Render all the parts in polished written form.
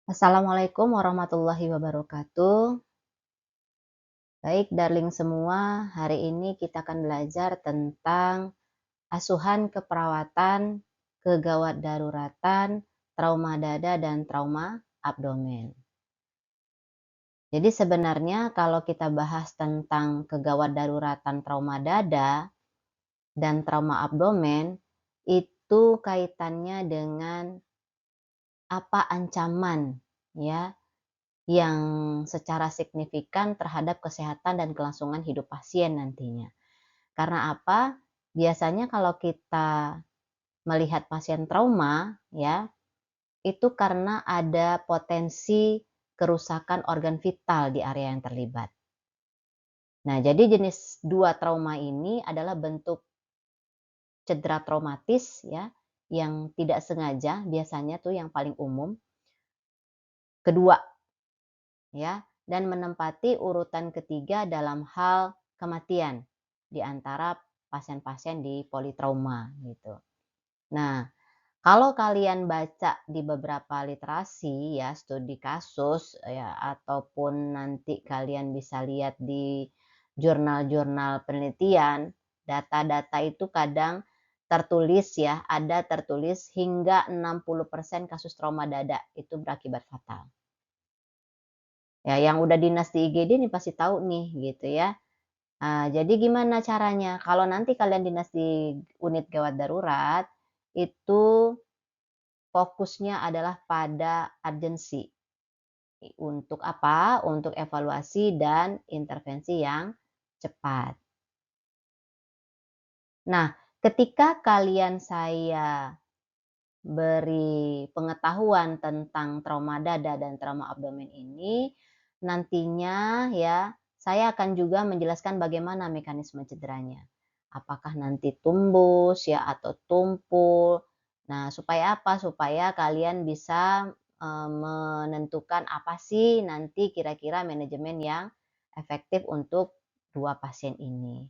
Assalamualaikum warahmatullahi wabarakatuh. Baik, darling semua, hari ini kita akan belajar tentang asuhan keperawatan, kegawat daruratan, trauma dada, dan trauma abdomen. Jadi sebenarnya kalau kita bahas tentang kegawat daruratan trauma dada dan trauma abdomen, itu kaitannya dengan apa ancaman ya yang secara signifikan terhadap kesehatan dan kelangsungan hidup pasien nantinya. Karena apa? Biasanya kalau kita melihat pasien trauma, ya, itu karena ada potensi kerusakan organ vital di area yang terlibat. Nah, jadi jenis 2 trauma ini adalah bentuk cedera traumatis ya, yang tidak sengaja biasanya tuh yang paling umum. Kedua, ya, dan menempati urutan ketiga dalam hal kematian di antara pasien-pasien di politrauma gitu. Nah, kalau kalian baca di beberapa literasi ya, studi kasus ya, ataupun nanti kalian bisa lihat di jurnal-jurnal penelitian, data-data itu kadang tertulis ya, ada tertulis hingga 60% kasus trauma dada itu berakibat fatal. Ya, yang udah dinas di IGD nih pasti tahu nih gitu ya. Jadi gimana caranya? Kalau nanti kalian dinas di unit gawat darurat, itu fokusnya adalah pada urgensi. Untuk apa? Untuk evaluasi dan intervensi yang cepat. Nah, ketika kalian saya beri pengetahuan tentang trauma dada dan trauma abdomen ini, nantinya ya, saya akan juga menjelaskan bagaimana mekanisme cederanya. Apakah nanti tumbus ya atau tumpul. Nah, supaya apa? Supaya kalian bisa menentukan apa sih nanti kira-kira manajemen yang efektif untuk 2 pasien ini.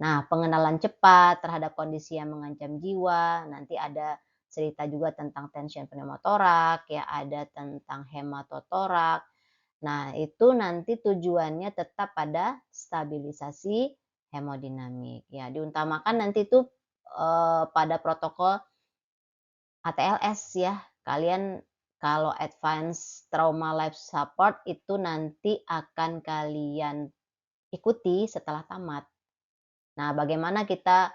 Nah, pengenalan cepat terhadap kondisi yang mengancam jiwa, nanti ada cerita juga tentang tension pneumotorak, ya ada tentang hematotorak. Nah, itu nanti tujuannya tetap pada stabilisasi hemodinamik. Ya, diutamakan nanti itu pada protokol ATLS ya. Kalian kalau advance trauma life support itu nanti akan kalian ikuti setelah tamat. Nah, bagaimana kita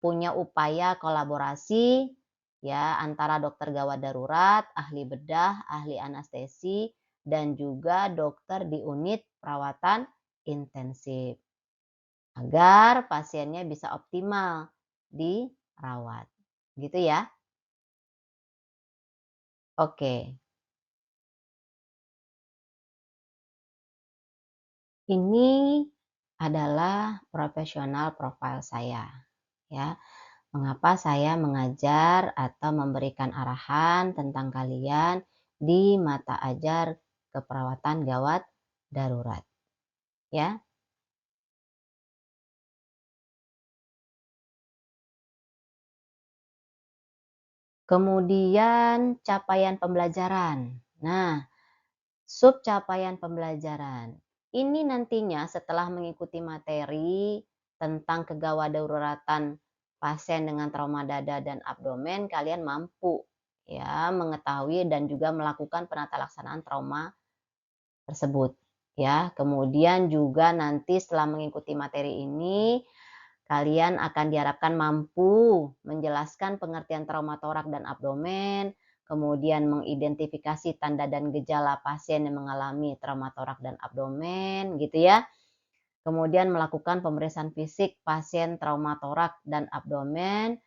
punya upaya kolaborasi ya antara dokter gawat darurat, ahli bedah, ahli anestesi, dan juga dokter di unit perawatan intensif agar pasiennya bisa optimal dirawat. Gitu ya. Oke. Ini adalah profesional profile saya ya. Mengapa saya mengajar atau memberikan arahan tentang kalian di mata ajar keperawatan gawat darurat, ya. Kemudian capaian pembelajaran. Nah, sub capaian pembelajaran. Ini nantinya setelah mengikuti materi tentang kegawat daruratan pasien dengan trauma dada dan abdomen, kalian mampu ya mengetahui dan juga melakukan penata laksanaan trauma tersebut ya. Kemudian juga nanti setelah mengikuti materi ini, kalian akan diharapkan mampu menjelaskan pengertian trauma torak dan abdomen, kemudian mengidentifikasi tanda dan gejala pasien yang mengalami trauma torak dan abdomen gitu ya. Kemudian melakukan pemeriksaan fisik pasien trauma torak dan abdomen.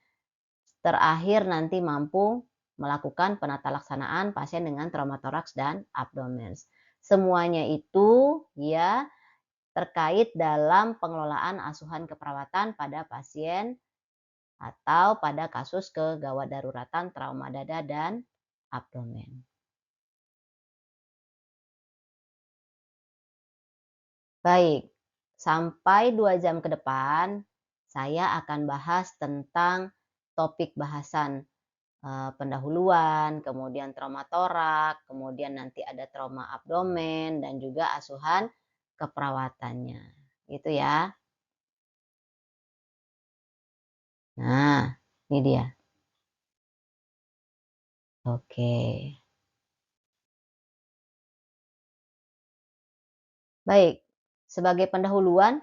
Terakhir nanti mampu melakukan penata laksanaan pasien dengan trauma toraks dan abdomen. Semuanya itu ya terkait dalam pengelolaan asuhan keperawatan pada pasien atau pada kasus kegawat daruratan trauma dada dan abdomen. Baik, sampai 2 jam ke depan saya akan bahas tentang topik bahasan pendahuluan, kemudian trauma torak, kemudian nanti ada trauma abdomen dan juga asuhan keperawatannya, gitu ya. Nah, ini dia. Oke. Baik, sebagai pendahuluan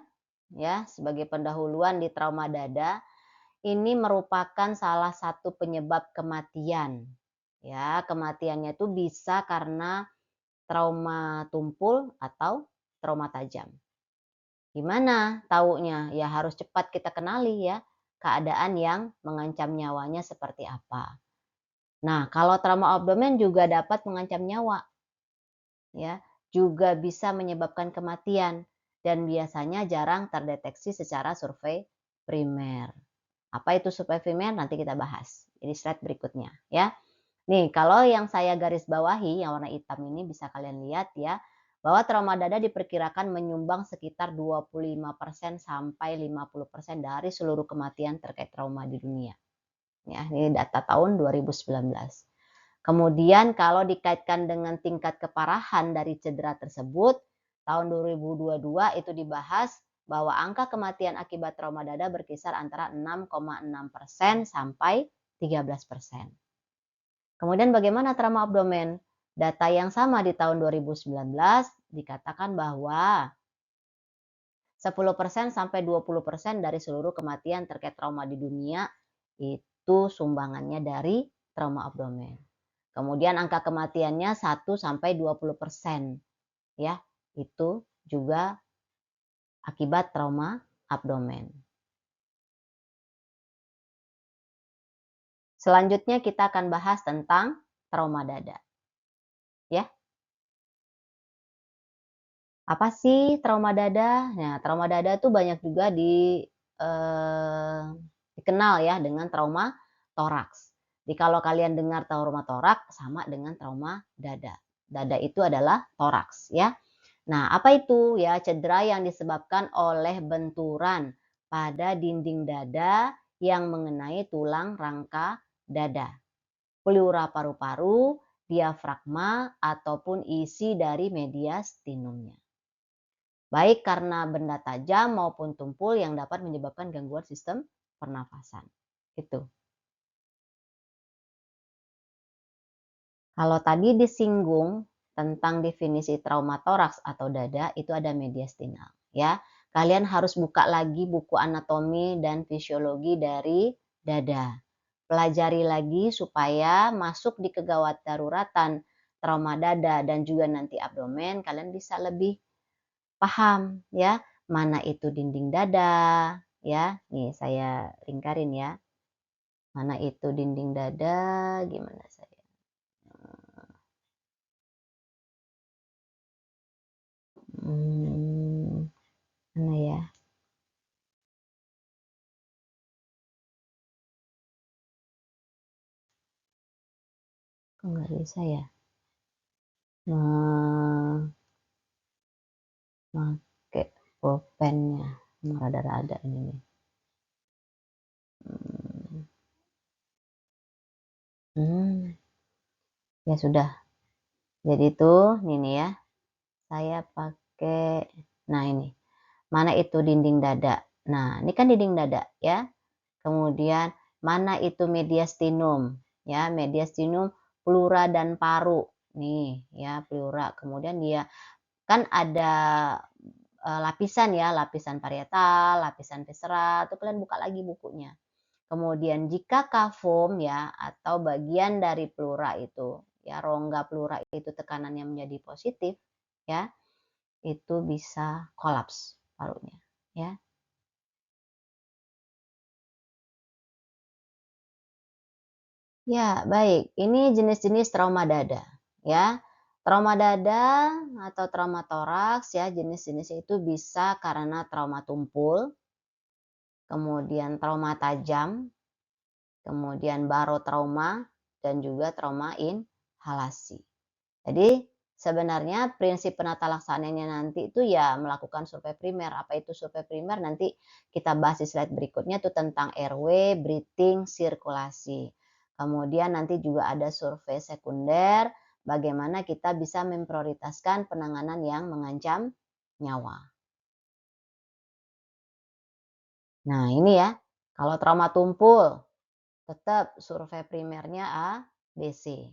ya, sebagai pendahuluan di trauma dada, ini merupakan salah satu penyebab kematian. Ya, kematiannya itu bisa karena trauma tumpul atau trauma tajam. Gimana taunya? Ya harus cepat kita kenali ya, keadaan yang mengancam nyawanya seperti apa. Nah, kalau trauma abdomen juga dapat mengancam nyawa, ya, juga bisa menyebabkan kematian dan biasanya jarang terdeteksi secara survei primer. Apa itu survei primer? Nanti kita bahas. Jadi slide berikutnya ya. Nih, kalau yang saya garis bawahi yang warna hitam ini bisa kalian lihat ya, bahwa trauma dada diperkirakan menyumbang sekitar 25% sampai 50% dari seluruh kematian terkait trauma di dunia. Ya, ini data tahun 2019. Kemudian kalau dikaitkan dengan tingkat keparahan dari cedera tersebut, tahun 2022 itu dibahas bahwa angka kematian akibat trauma dada berkisar antara 6,6% sampai 13%. Kemudian bagaimana trauma abdomen? Data yang sama di tahun 2019 dikatakan bahwa 10% sampai 20% dari seluruh kematian terkait trauma di dunia itu sumbangannya dari trauma abdomen. Kemudian angka kematiannya 1 sampai 20% ya. Itu juga akibat trauma abdomen. Selanjutnya kita akan bahas tentang trauma dada ya. Apa sih trauma dada? Nah, trauma dada tuh banyak juga dikenal ya dengan trauma toraks. Jadi kalau kalian dengar trauma torak sama dengan trauma dada. Dada itu adalah toraks ya. Nah, apa itu? Ya, cedera yang disebabkan oleh benturan pada dinding dada yang mengenai tulang rangka dada, pleura paru-paru, diafragma, ataupun isi dari mediastinumnya. Baik karena benda tajam maupun tumpul yang dapat menyebabkan gangguan sistem pernafasan. Itu. Kalau tadi disinggung tentang definisi trauma toraks atau dada, itu ada mediastinal, ya. Kalian harus buka lagi buku anatomi dan fisiologi dari dada. Pelajari lagi supaya masuk di kegawat daruratan trauma dada dan juga nanti abdomen, kalian bisa lebih paham ya, mana itu dinding dada, ya. Nih saya lingkarin ya. Mana itu dinding dada, gimana saya? Hmm, mana ya? Kok nggak bisa ya? Nah, pakai pulpennya. Rada-rada ini nih. Hmm, hmm, ya sudah. Jadi itu, ini ya. Saya pakai, nah ini. Mana itu dinding dada? Nah, ini kan dinding dada ya. Kemudian mana itu mediastinum? Ya, mediastinum, pleura dan paru. Nih, ya, pleura. Kemudian dia kan ada lapisan ya, lapisan parietal, lapisan visceral, itu kalian buka lagi bukunya. Kemudian jika kavum ya atau bagian dari pleura itu, ya rongga pleura itu tekanannya menjadi positif, ya, itu bisa kolaps parunya, ya. Ya, baik. Ini jenis-jenis trauma dada, ya. Trauma dada atau trauma toraks ya, jenis-jenisnya itu bisa karena trauma tumpul, kemudian trauma tajam, kemudian barotrauma, dan juga trauma inhalasi. Jadi sebenarnya prinsip penata laksananya nanti itu ya melakukan survei primer. Apa itu survei primer? Nanti kita bahas di slide berikutnya itu tentang airway, breathing, sirkulasi. Kemudian nanti juga ada survei sekunder, bagaimana kita bisa memprioritaskan penanganan yang mengancam nyawa. Nah ini ya, kalau trauma tumpul, tetap survei primernya A, B, C.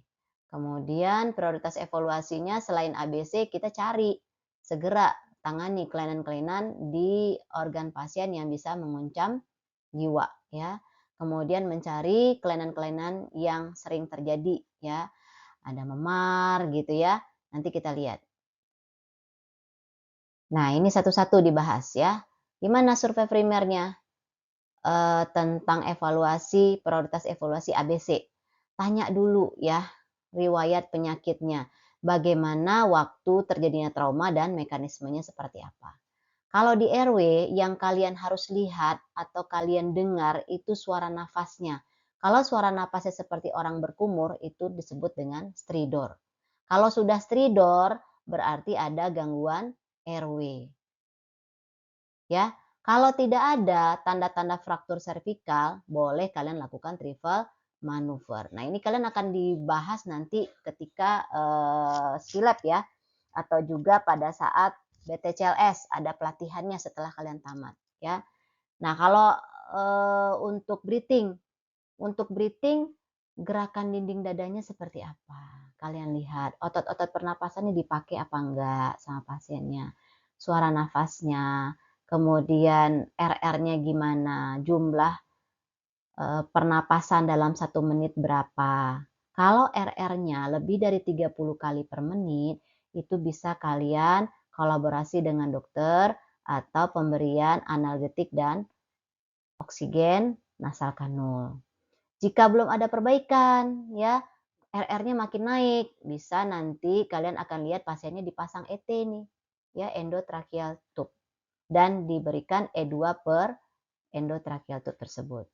Kemudian prioritas evaluasinya selain A, B, C kita cari segera tangani kelainan-kelainan di organ pasien yang bisa mengancam jiwa ya. Kemudian mencari kelainan-kelainan yang sering terjadi ya. Ada memar gitu ya. Nanti kita lihat. Nah, ini satu-satu dibahas ya. Gimana survei primernya? Tentang evaluasi, prioritas evaluasi ABC. Tanya dulu ya, riwayat penyakitnya. Bagaimana waktu terjadinya trauma dan mekanismenya seperti apa. Kalau di RW yang kalian harus lihat atau kalian dengar itu suara nafasnya. Kalau suara nafasnya seperti orang berkumur itu disebut dengan stridor. Kalau sudah stridor berarti ada gangguan RW. Ya, kalau tidak ada tanda-tanda fraktur servikal, boleh kalian lakukan triple manuver. Nah, ini kalian akan dibahas nanti ketika silab ya, atau juga pada saat BTCLS ada pelatihannya setelah kalian tamat ya. Nah, kalau untuk breathing gerakan dinding dadanya seperti apa? Kalian lihat otot-otot pernapasannya dipakai apa enggak sama pasiennya. Suara nafasnya, kemudian RR-nya gimana, jumlah pernapasan dalam 1 menit berapa. Kalau RR-nya lebih dari 30 kali per menit, itu bisa kalian kolaborasi dengan dokter atau pemberian analgetik dan oksigen nasal kanul. Jika belum ada perbaikan, ya RR-nya makin naik, bisa nanti kalian akan lihat pasiennya dipasang ET nih, ya endotracheal tube dan diberikan E2 per endotracheal tube tersebut.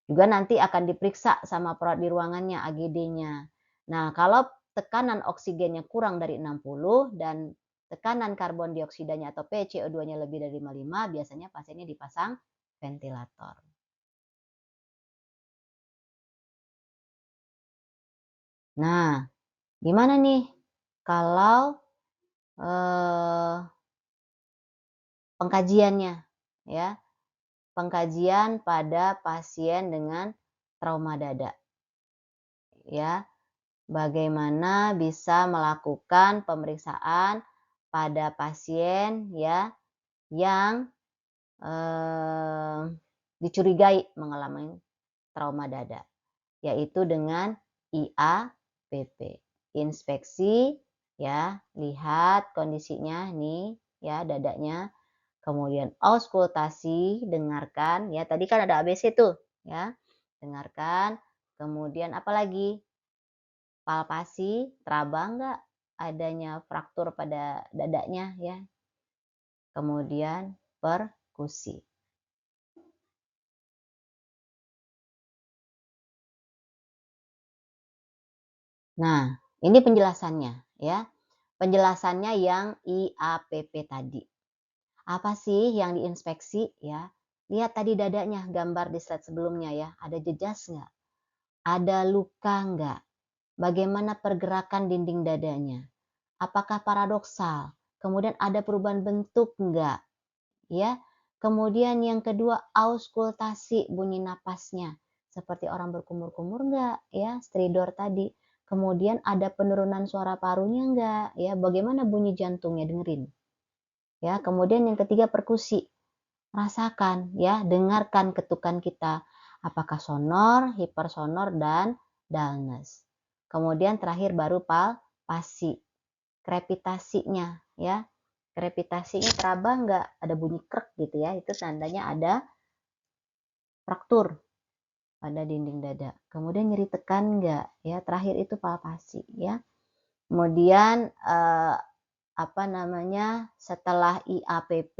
Juga nanti akan diperiksa sama perawat di ruangannya AGD-nya. Nah, kalau tekanan oksigennya kurang dari 60 dan tekanan karbon dioksidanya atau PCO2-nya lebih dari 55, biasanya pasiennya dipasang ventilator. Nah, gimana nih kalau pengkajiannya ya? Pengkajian pada pasien dengan trauma dada ya. Bagaimana bisa melakukan pemeriksaan pada pasien ya yang dicurigai mengalami trauma dada, yaitu dengan IAPP. Inspeksi ya, lihat kondisinya nih ya dadanya. Kemudian auskultasi, dengarkan ya. Tadi kan ada ABC tuh ya. Dengarkan. Kemudian apalagi? Palpasi, teraba nggak adanya fraktur pada dadanya ya. Kemudian perkusi. Nah, ini penjelasannya ya. Penjelasannya yang IAPP tadi. Apa sih yang diinspeksi ya? Lihat tadi dadanya, gambar di slide sebelumnya ya. Ada jejas nggak? Ada luka nggak? Bagaimana pergerakan dinding dadanya? Apakah paradoksal? Kemudian ada perubahan bentuk nggak? Ya. Kemudian yang kedua, auskultasi bunyi napasnya. Seperti orang berkumur-kumur nggak? Ya, stridor tadi. Kemudian ada penurunan suara parunya nggak? Ya, bagaimana bunyi jantungnya? Dengerin. Ya, kemudian yang ketiga perkusi. Rasakan ya, dengarkan ketukan kita. Apakah sonor, hipersonor, dan dullness. Kemudian terakhir baru palpasi. Krepitasinya ya. Krepitasinya teraba nggak? Ada bunyi krek gitu ya. Itu tandanya ada fraktur pada dinding dada. Kemudian nyeri tekan nggak? Ya, terakhir itu palpasi ya. Kemudian setelah IAPP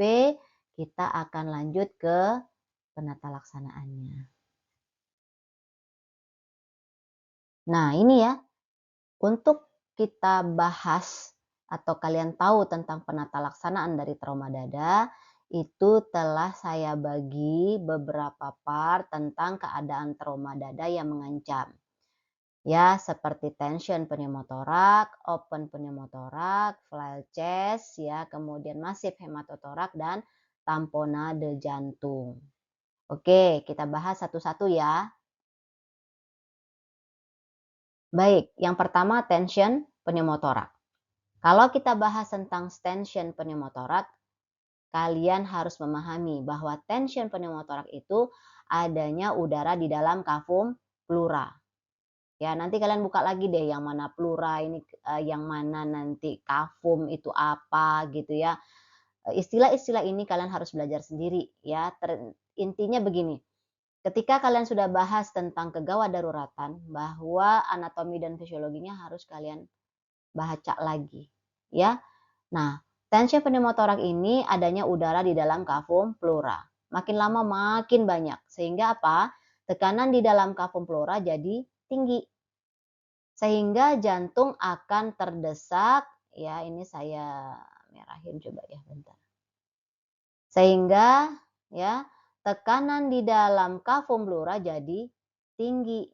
kita akan lanjut ke penata laksanaannya. Nah, ini ya, untuk kita bahas atau kalian tahu tentang penata laksanaan dari trauma dada, itu telah saya bagi beberapa part tentang keadaan trauma dada yang mengancam. Ya, seperti tension pneumotorak, open pneumotorak, flail chest, ya, kemudian masif hematotorak dan tamponade jantung. Oke, kita bahas satu-satu ya. Baik, yang pertama tension pneumotorak. Kalau kita bahas tentang tension pneumotorak, kalian harus memahami bahwa tension pneumotorak itu adanya udara di dalam kafum pleura. Ya, nanti kalian buka lagi deh yang mana pleura ini, yang mana nanti kafum itu apa gitu ya. Istilah-istilah ini kalian harus belajar sendiri ya. Intinya begini, ketika kalian sudah bahas tentang kegawat daruratan, bahwa anatomi dan fisiologinya harus kalian baca lagi ya. Nah, tension pneumotorak ini adanya udara di dalam kafum pleura. Makin lama makin banyak, sehingga apa? Tekanan di dalam kafum pleura jadi tinggi. Sehingga jantung akan terdesak, ya ini saya merahin coba ya bentar. Sehingga ya tekanan di dalam kafum pleura jadi tinggi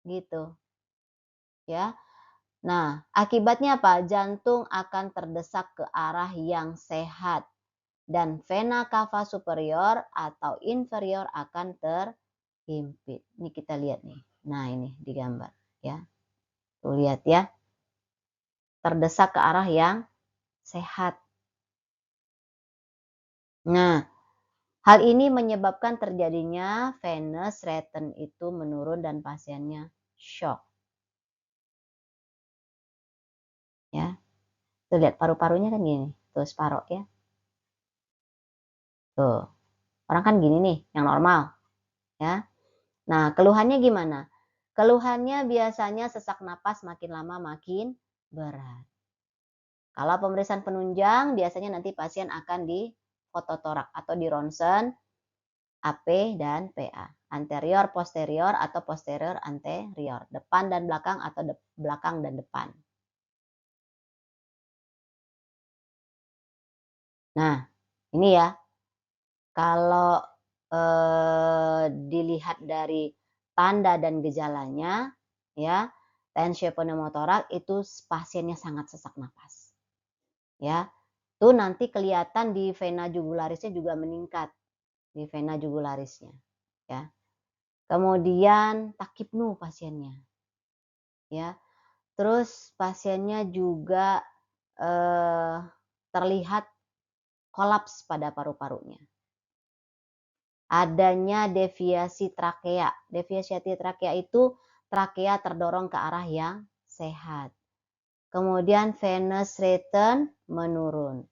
gitu ya. Nah, akibatnya apa? Jantung akan terdesak ke arah yang sehat dan vena cava superior atau inferior akan terhimpit. Ini kita lihat nih. Nah, ini digambar ya. Tuh lihat ya. Terdesak ke arah yang sehat. Nah, hal ini menyebabkan terjadinya venous return itu menurun dan pasiennya shock. Ya. Tuh lihat paru-parunya kan gini. Tuh separuh ya. Tuh. Orang kan gini nih, yang normal. Ya. Nah, keluhannya gimana? Keluhannya biasanya sesak napas makin lama makin berat. Kalau pemeriksaan penunjang, biasanya nanti pasien akan di fototorak atau di ronsen AP dan PA. Anterior, posterior, atau posterior, anterior. Depan dan belakang atau belakang dan depan. Nah, ini ya. Kalau dilihat dari tanda dan gejalanya, ya, tension pneumotorak itu pasiennya sangat sesak napas. Ya, tuh nanti kelihatan di vena jugularisnya juga meningkat, di vena jugularisnya, ya. Kemudian takipnu pasiennya, ya. Terus pasiennya juga terlihat kolaps pada paru-parunya. Adanya deviasi trakea. Deviasi trakea itu trakea terdorong ke arah yang sehat. Kemudian venous return menurun.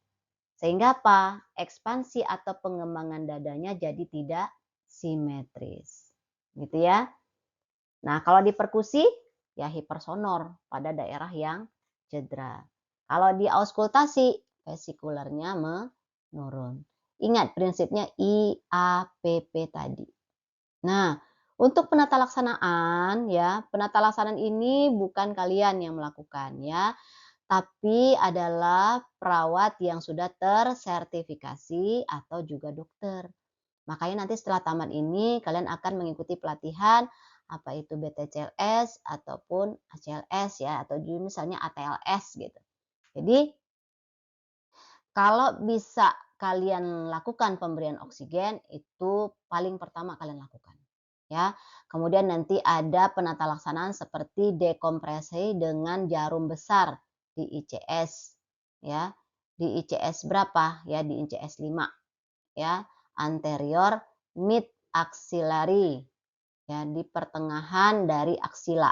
Sehingga apa? Ekspansi atau pengembangan dadanya jadi tidak simetris. Gitu ya. Nah, kalau di perkusi ya hipersonor pada daerah yang cedera. Kalau di auskultasi vesikulernya menurun. Ingat prinsipnya IAPP tadi. Nah, untuk penata laksanaan ya, penata laksanaan ini bukan kalian yang melakukan ya, tapi adalah perawat yang sudah tersertifikasi atau juga dokter. Makanya nanti setelah tamat ini kalian akan mengikuti pelatihan apa itu BTCLS ataupun ACLS ya, atau juga misalnya ATLS gitu. Jadi kalau bisa kalian lakukan pemberian oksigen, itu paling pertama kalian lakukan. Ya, kemudian nanti ada penata laksanaan seperti dekompresi dengan jarum besar di ICS. Ya, di ICS berapa? Ya, di ICS 5. Ya, anterior mid axillary. Ya, di pertengahan dari aksila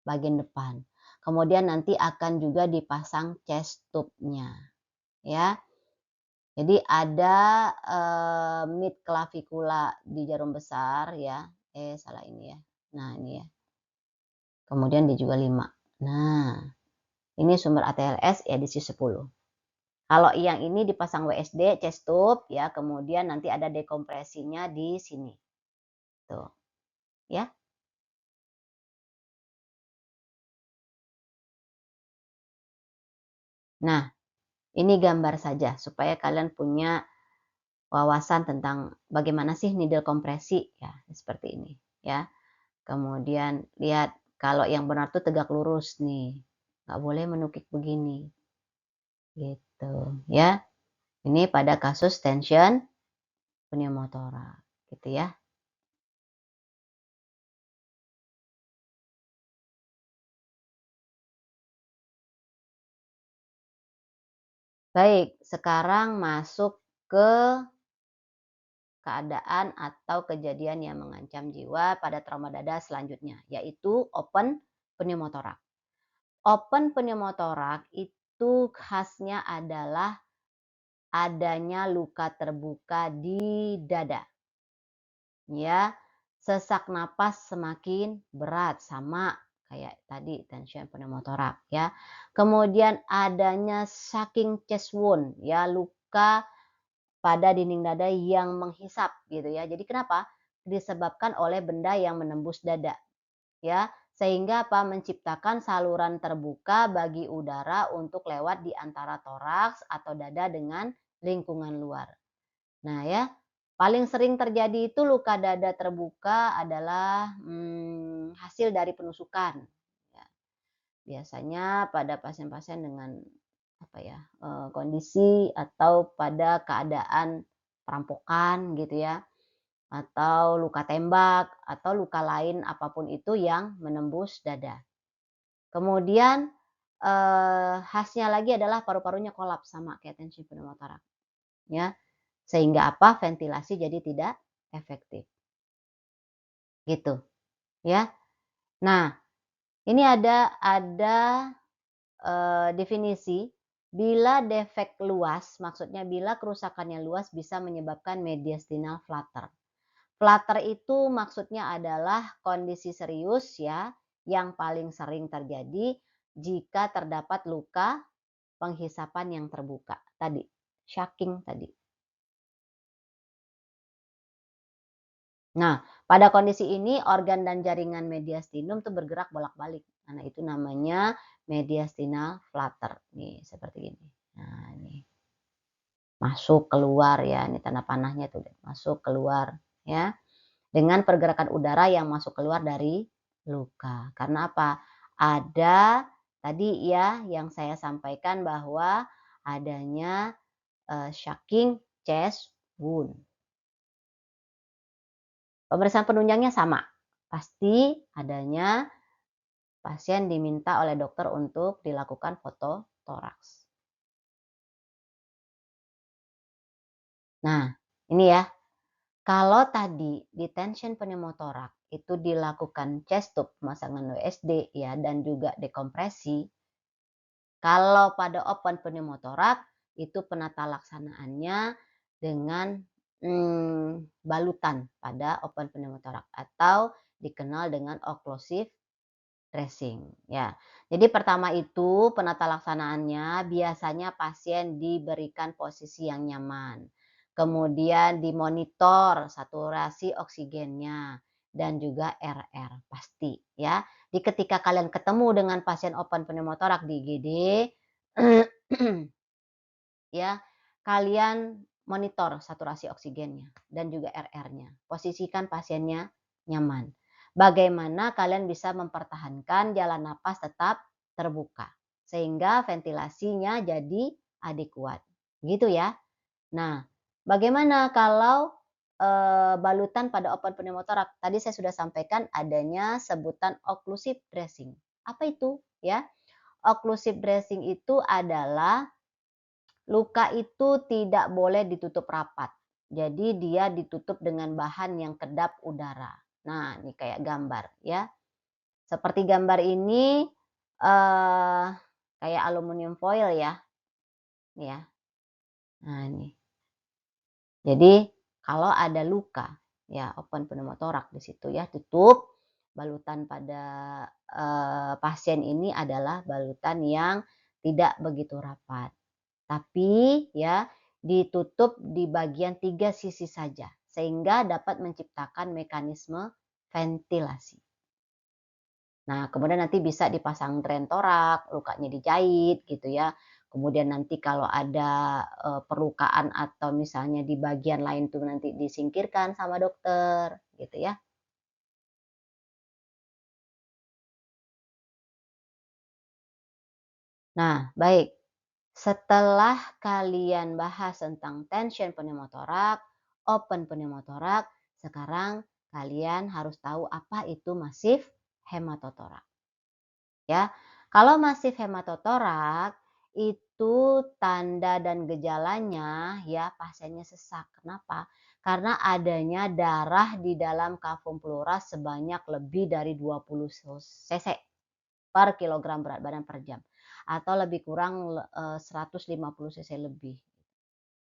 bagian depan. Kemudian nanti akan juga dipasang chest tube-nya. Ya. Jadi ada mid clavicula di jarum besar ya. Salah ini ya. Nah, ini ya. Kemudian dia juga 5. Nah, ini sumber ATLS edisi 10. Kalau yang ini dipasang WSD chest tube ya, kemudian nanti ada dekompresinya di sini. Tuh. Ya. Nah, ini gambar saja supaya kalian punya wawasan tentang bagaimana sih needle kompresi ya, seperti ini ya. Kemudian lihat Kalau yang benar tuh tegak lurus nih, nggak boleh menukik begini, gitu ya. Ini pada kasus tension pneumotoraks, gitu ya. Baik, sekarang masuk ke keadaan atau kejadian yang mengancam jiwa pada trauma dada selanjutnya, yaitu open pneumotoraks. Open pneumotoraks itu khasnya adalah adanya luka terbuka di dada. Ya, sesak napas semakin berat sama kayak tadi tension pneumotoraks ya. Kemudian adanya sucking chest wound ya, luka pada dinding dada yang menghisap gitu ya. Jadi kenapa? Disebabkan oleh benda yang menembus dada ya. Sehingga apa? Menciptakan saluran terbuka bagi udara untuk lewat di antara toraks atau dada dengan lingkungan luar. Nah ya, paling sering terjadi itu luka dada terbuka adalah hasil dari penusukan. Ya, biasanya pada pasien-pasien dengan apa ya, kondisi atau pada keadaan perampokan gitu ya, atau luka tembak, atau luka lain apapun itu yang menembus dada. Kemudian, khasnya lagi adalah paru-parunya kolaps sama kayak tensi pneumotoraks ya, sehingga apa, ventilasi jadi tidak efektif, gitu ya. Nah, ini ada definisi, bila defek luas, maksudnya bila kerusakannya luas bisa menyebabkan mediastinal flutter. Flutter itu maksudnya adalah kondisi serius ya, yang paling sering terjadi jika terdapat luka penghisapan yang terbuka tadi, shocking tadi. Nah, pada kondisi ini organ dan jaringan mediastinum tuh bergerak bolak-balik. Nah, itu namanya mediastinal flutter. Nih, seperti ini. Nah, ini masuk keluar ya, ini tanda panahnya tuh masuk keluar ya. Dengan pergerakan udara yang masuk keluar dari luka. Karena apa? Ada tadi ya yang saya sampaikan bahwa adanya shocking chest wound. Pemeriksaan penunjangnya sama. Pasti adanya pasien diminta oleh dokter untuk dilakukan foto toraks. Nah, ini ya. Kalau tadi di tension pneumotoraks itu dilakukan chest tube, pemasangan WSD ya dan juga dekompresi. Kalau pada open pneumotoraks itu penata laksanaannya dengan balutan pada open pneumotoraks atau dikenal dengan occlusive dressing ya. Jadi pertama itu penata laksanaannya biasanya pasien diberikan posisi yang nyaman. Kemudian dimonitor saturasi oksigennya dan juga RR pasti ya. Jadi ketika kalian ketemu dengan pasien open pneumotoraks di IGD ya, kalian monitor saturasi oksigennya dan juga RR-nya. Posisikan pasiennya nyaman. Bagaimana kalian bisa mempertahankan jalan napas tetap terbuka sehingga ventilasinya jadi adekuat. Gitu ya. Nah, bagaimana kalau balutan pada open pneumotoraks? Tadi saya sudah sampaikan adanya sebutan occlusive dressing. Apa itu? Ya, occlusive dressing itu adalah luka itu tidak boleh ditutup rapat. Jadi dia ditutup dengan bahan yang kedap udara. Nah, ini kayak gambar ya. Seperti gambar ini eh kayak aluminium foil ya. Nih ya. Nah, ini. Jadi kalau ada luka ya open pneumotoraks di situ ya, tutup. Balutan pada pasien ini adalah balutan yang tidak begitu rapat. Tapi ya ditutup di bagian 3 sisi saja sehingga dapat menciptakan mekanisme ventilasi. Nah, kemudian nanti bisa dipasang drain torak, lukanya dijahit gitu ya. Kemudian nanti kalau ada perlukaan atau misalnya di bagian lain tuh nanti disingkirkan sama dokter gitu ya. Nah, baik. Setelah kalian bahas tentang tension pneumotoraks, open pneumotoraks, sekarang kalian harus tahu apa itu masif hematotoraks. Ya, kalau masif hematotoraks itu tanda dan gejalanya ya pasiennya sesak. Kenapa? Karena adanya darah di dalam kavum pleural sebanyak lebih dari 20 cc per kilogram berat badan per jam atau lebih kurang 150 cc lebih.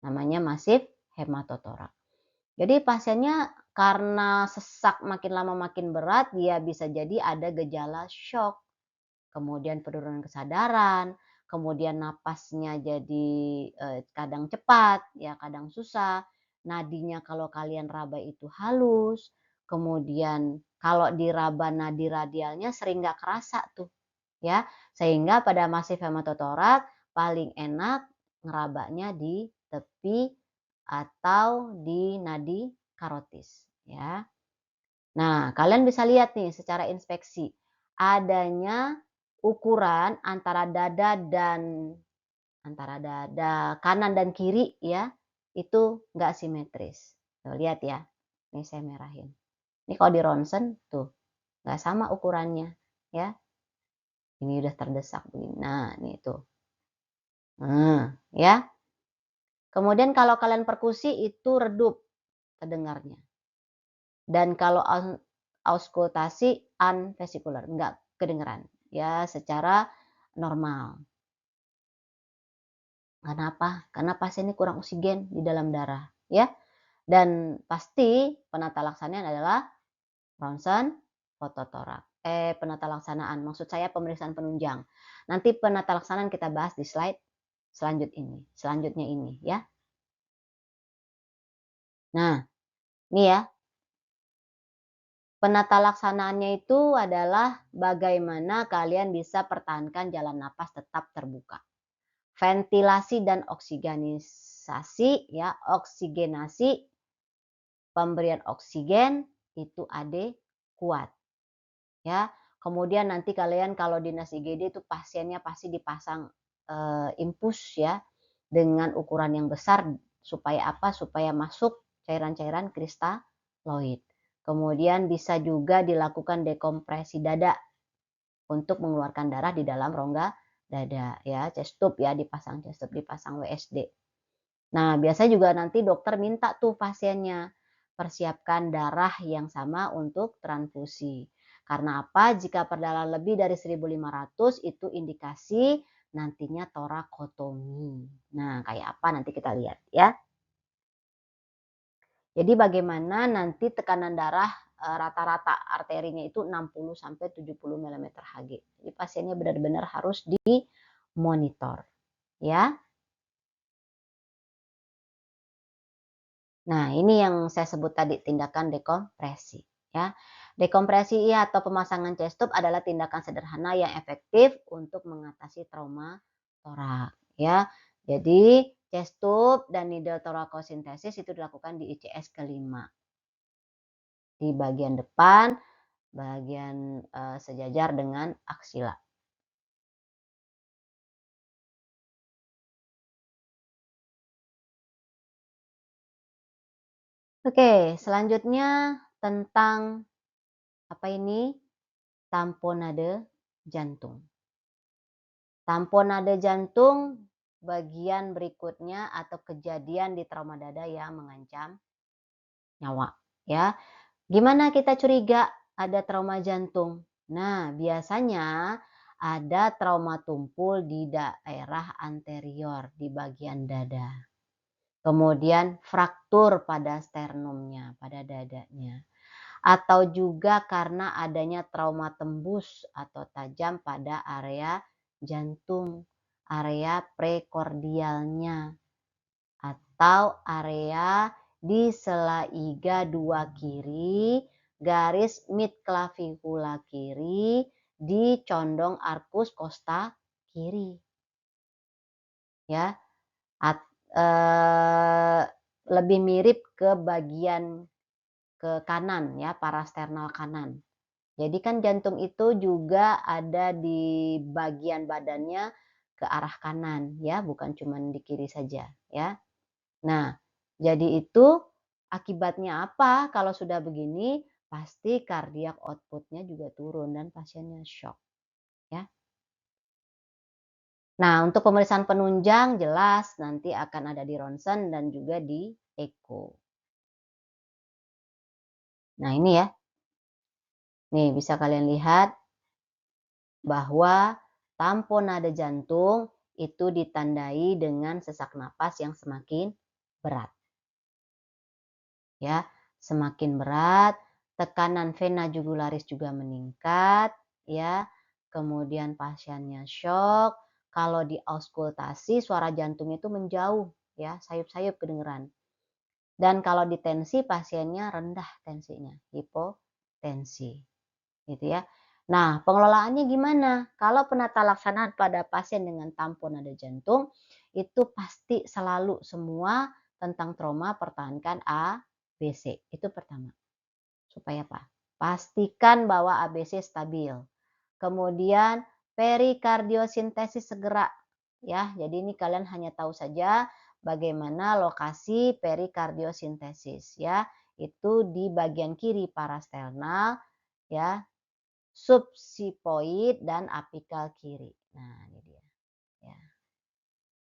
Namanya masif hematotoraks. Jadi pasiennya karena sesak makin lama makin berat, dia bisa jadi ada gejala shock, kemudian penurunan kesadaran, kemudian napasnya jadi kadang cepat, ya kadang susah. Nadinya kalau kalian raba itu halus, kemudian kalau diraba nadi radialnya sering nggak kerasa tuh, ya. Sehingga pada masif hematotoraks paling enak ngerabanya di tepi atau di nadi karotis, ya. Nah, kalian bisa lihat nih secara inspeksi, adanya ukuran antara dada kanan dan kiri ya, itu nggak simetris. Tuh lihat ya, ini saya merahin. Ini kalau di ronsen tuh nggak sama ukurannya ya. Ini udah terdesak begini. Nah, ini tuh. Nah, ya. Kemudian kalau kalian perkusi itu redup terdengarnya. Dan kalau auskultasi unvesikular, enggak kedengeran. Ya, secara normal. Kenapa? Karena pasien ini kurang oksigen di dalam darah, ya. Dan pasti penata laksanaan adalah ronsen fototorak. Penata laksanaan, maksud saya pemeriksaan penunjang. Nanti penata laksanaan kita bahas di slide selanjutnya ini, ya. Nah, ini ya, penata laksanaannya itu adalah bagaimana kalian bisa pertahankan jalan napas tetap terbuka. Ventilasi dan oksigenisasi ya, oksigenasi, pemberian oksigen itu kuat ya. Kemudian nanti kalian kalau dinas IGD itu pasiennya pasti dipasang infus ya dengan ukuran yang besar supaya apa? Supaya masuk cairan-cairan kristaloid. Kemudian bisa juga dilakukan dekompresi dada untuk mengeluarkan darah di dalam rongga dada ya, chest tube ya, dipasang chest tube, dipasang WSD. Nah, biasanya juga nanti dokter minta tuh pasiennya persiapkan darah yang sama untuk transfusi. Karena apa? Jika perdaraan lebih dari 1.500 itu indikasi nantinya torakotomi. Nah, kayak apa nanti kita lihat ya. Jadi bagaimana nanti tekanan darah rata-rata arterinya itu 60 sampai 70 mm Hg. Jadi pasiennya benar-benar harus dimonitor ya. Nah, ini yang saya sebut tadi tindakan dekompresi ya. Dekompresi atau pemasangan chest tube adalah tindakan sederhana yang efektif untuk mengatasi trauma torak ya. Jadi chest tube dan needle thoracocentesis itu dilakukan di ICS kelima. Di bagian depan, bagian sejajar dengan aksila. Oke, selanjutnya tentang apa ini? Tamponade jantung. Tamponade jantung bagian berikutnya atau kejadian di trauma dada yang mengancam nyawa, ya. Gimana kita curiga ada trauma jantung? Nah, biasanya ada trauma tumpul di daerah anterior di bagian dada. Kemudian fraktur pada sternumnya, pada dadanya. Atau juga karena adanya trauma tembus atau tajam pada area jantung, area prekordialnya, atau area di sela iga 2 kiri, garis midclavicula kiri, di condong arcus costa kiri. Ya, lebih mirip ke bagian ke kanan ya, parasternal kanan. Jadi kan jantung itu juga ada di bagian badannya ke arah kanan ya, bukan cuma di kiri saja ya. Nah, jadi itu akibatnya apa kalau sudah begini? Pasti kardiak output-nya juga turun dan pasiennya shock ya. Nah, untuk pemeriksaan penunjang jelas nanti akan ada di ronsen dan juga di echo. Nah, ini ya. Nih, bisa kalian lihat bahwa tamponade jantung itu ditandai dengan sesak napas yang semakin berat. Ya, semakin berat, tekanan vena jugularis juga meningkat, ya. Kemudian pasiennya shock. Kalau di auskultasi suara jantung itu menjauh, ya, sayup-sayup kedengeran. Dan kalau di tensi pasiennya rendah tensinya, hipotensi, gitu ya. Nah, pengelolaannya gimana? Kalau penata laksanaan pada pasien dengan tamponade jantung, itu pasti selalu semua tentang trauma pertahankan ABC. Itu pertama. Supaya apa? Pastikan bahwa ABC stabil. Kemudian perikardiosintesis segera ya. Jadi ini kalian hanya tahu saja bagaimana lokasi perikardiosintesis ya. Itu di bagian kiri parasternal ya, subsipoid dan apikal kiri. Nah, ini dia ya.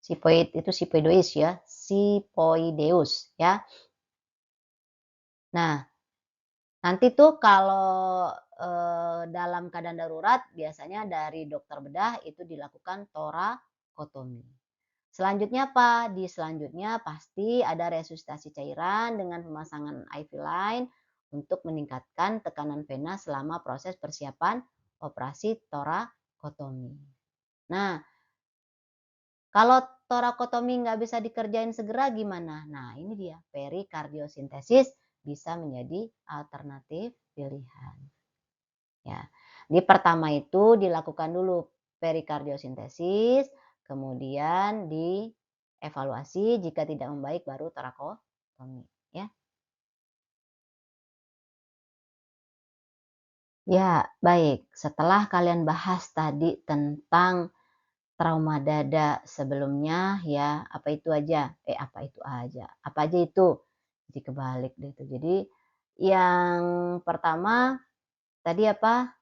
Sipoid itu sipoidois ya, sipoideus ya. Nah, nanti tuh kalau dalam keadaan darurat biasanya dari dokter bedah itu dilakukan torakotomi. Selanjutnya apa? Di selanjutnya pasti ada resusitasi cairan dengan pemasangan IV line untuk meningkatkan tekanan vena selama proses persiapan operasi torakotomi. Nah, kalau torakotomi nggak bisa dikerjain segera gimana? Nah, ini dia perikardiosintesis bisa menjadi alternatif pilihan. Ya, di pertama itu dilakukan dulu perikardiosintesis, kemudian dievaluasi jika tidak membaik baru torakotomi. Ya, ya baik. Setelah kalian bahas tadi tentang trauma dada sebelumnya ya, apa itu aja? Apa itu aja? Apa aja itu? Jadi kebalik deh itu. Jadi yang pertama tadi apa?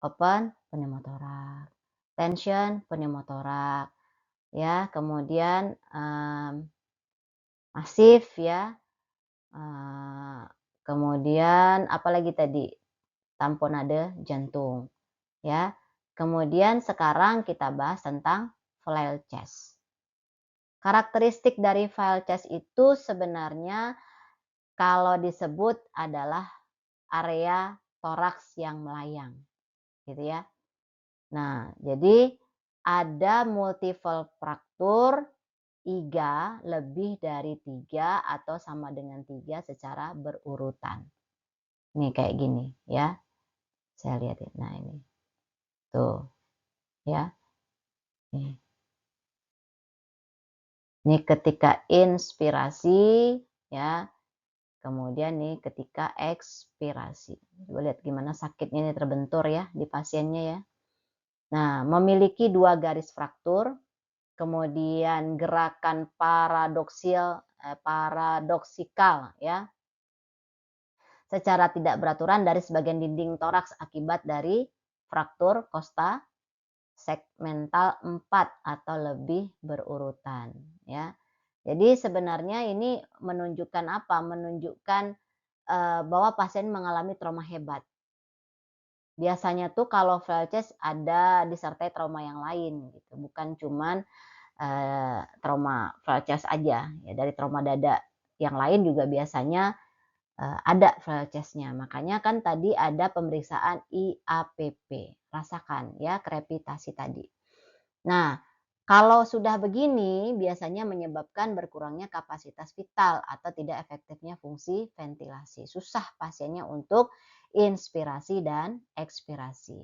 Open pneumotoraks, tension pneumotoraks, ya, kemudian masif ya, kemudian apalagi tadi, tamponade jantung, ya. Kemudian sekarang kita bahas tentang flail chest. Karakteristik dari flail chest itu sebenarnya kalau disebut adalah area toraks yang melayang, gitu ya. Nah, jadi ada multiple fraktur IGA lebih dari 3 atau sama dengan 3 secara berurutan. Nih kayak gini ya. Saya lihatin. Nah ini. Tuh ya. Nih. Ini ketika inspirasi ya. Kemudian nih ketika ekspirasi. Coba lihat gimana sakitnya ini terbentur ya di pasiennya ya. Nah, memiliki 2 garis fraktur. Kemudian gerakan paradoksikal ya, secara tidak beraturan dari sebagian dinding toraks akibat dari fraktur kosta segmental 4 atau lebih berurutan ya. Jadi sebenarnya ini menunjukkan apa? Menunjukkan bahwa pasien mengalami trauma hebat. Biasanya tuh kalau VLCS ada disertai trauma yang lain gitu, bukan cuman trauma VLCS aja ya, dari trauma dada yang lain juga biasanya ada VLCS-nya. Makanya kan tadi ada pemeriksaan IAPP, rasakan ya krepitasi tadi. Nah, kalau sudah begini biasanya menyebabkan berkurangnya kapasitas vital atau tidak efektifnya fungsi ventilasi. Susah pasiennya untuk inspirasi dan ekspirasi.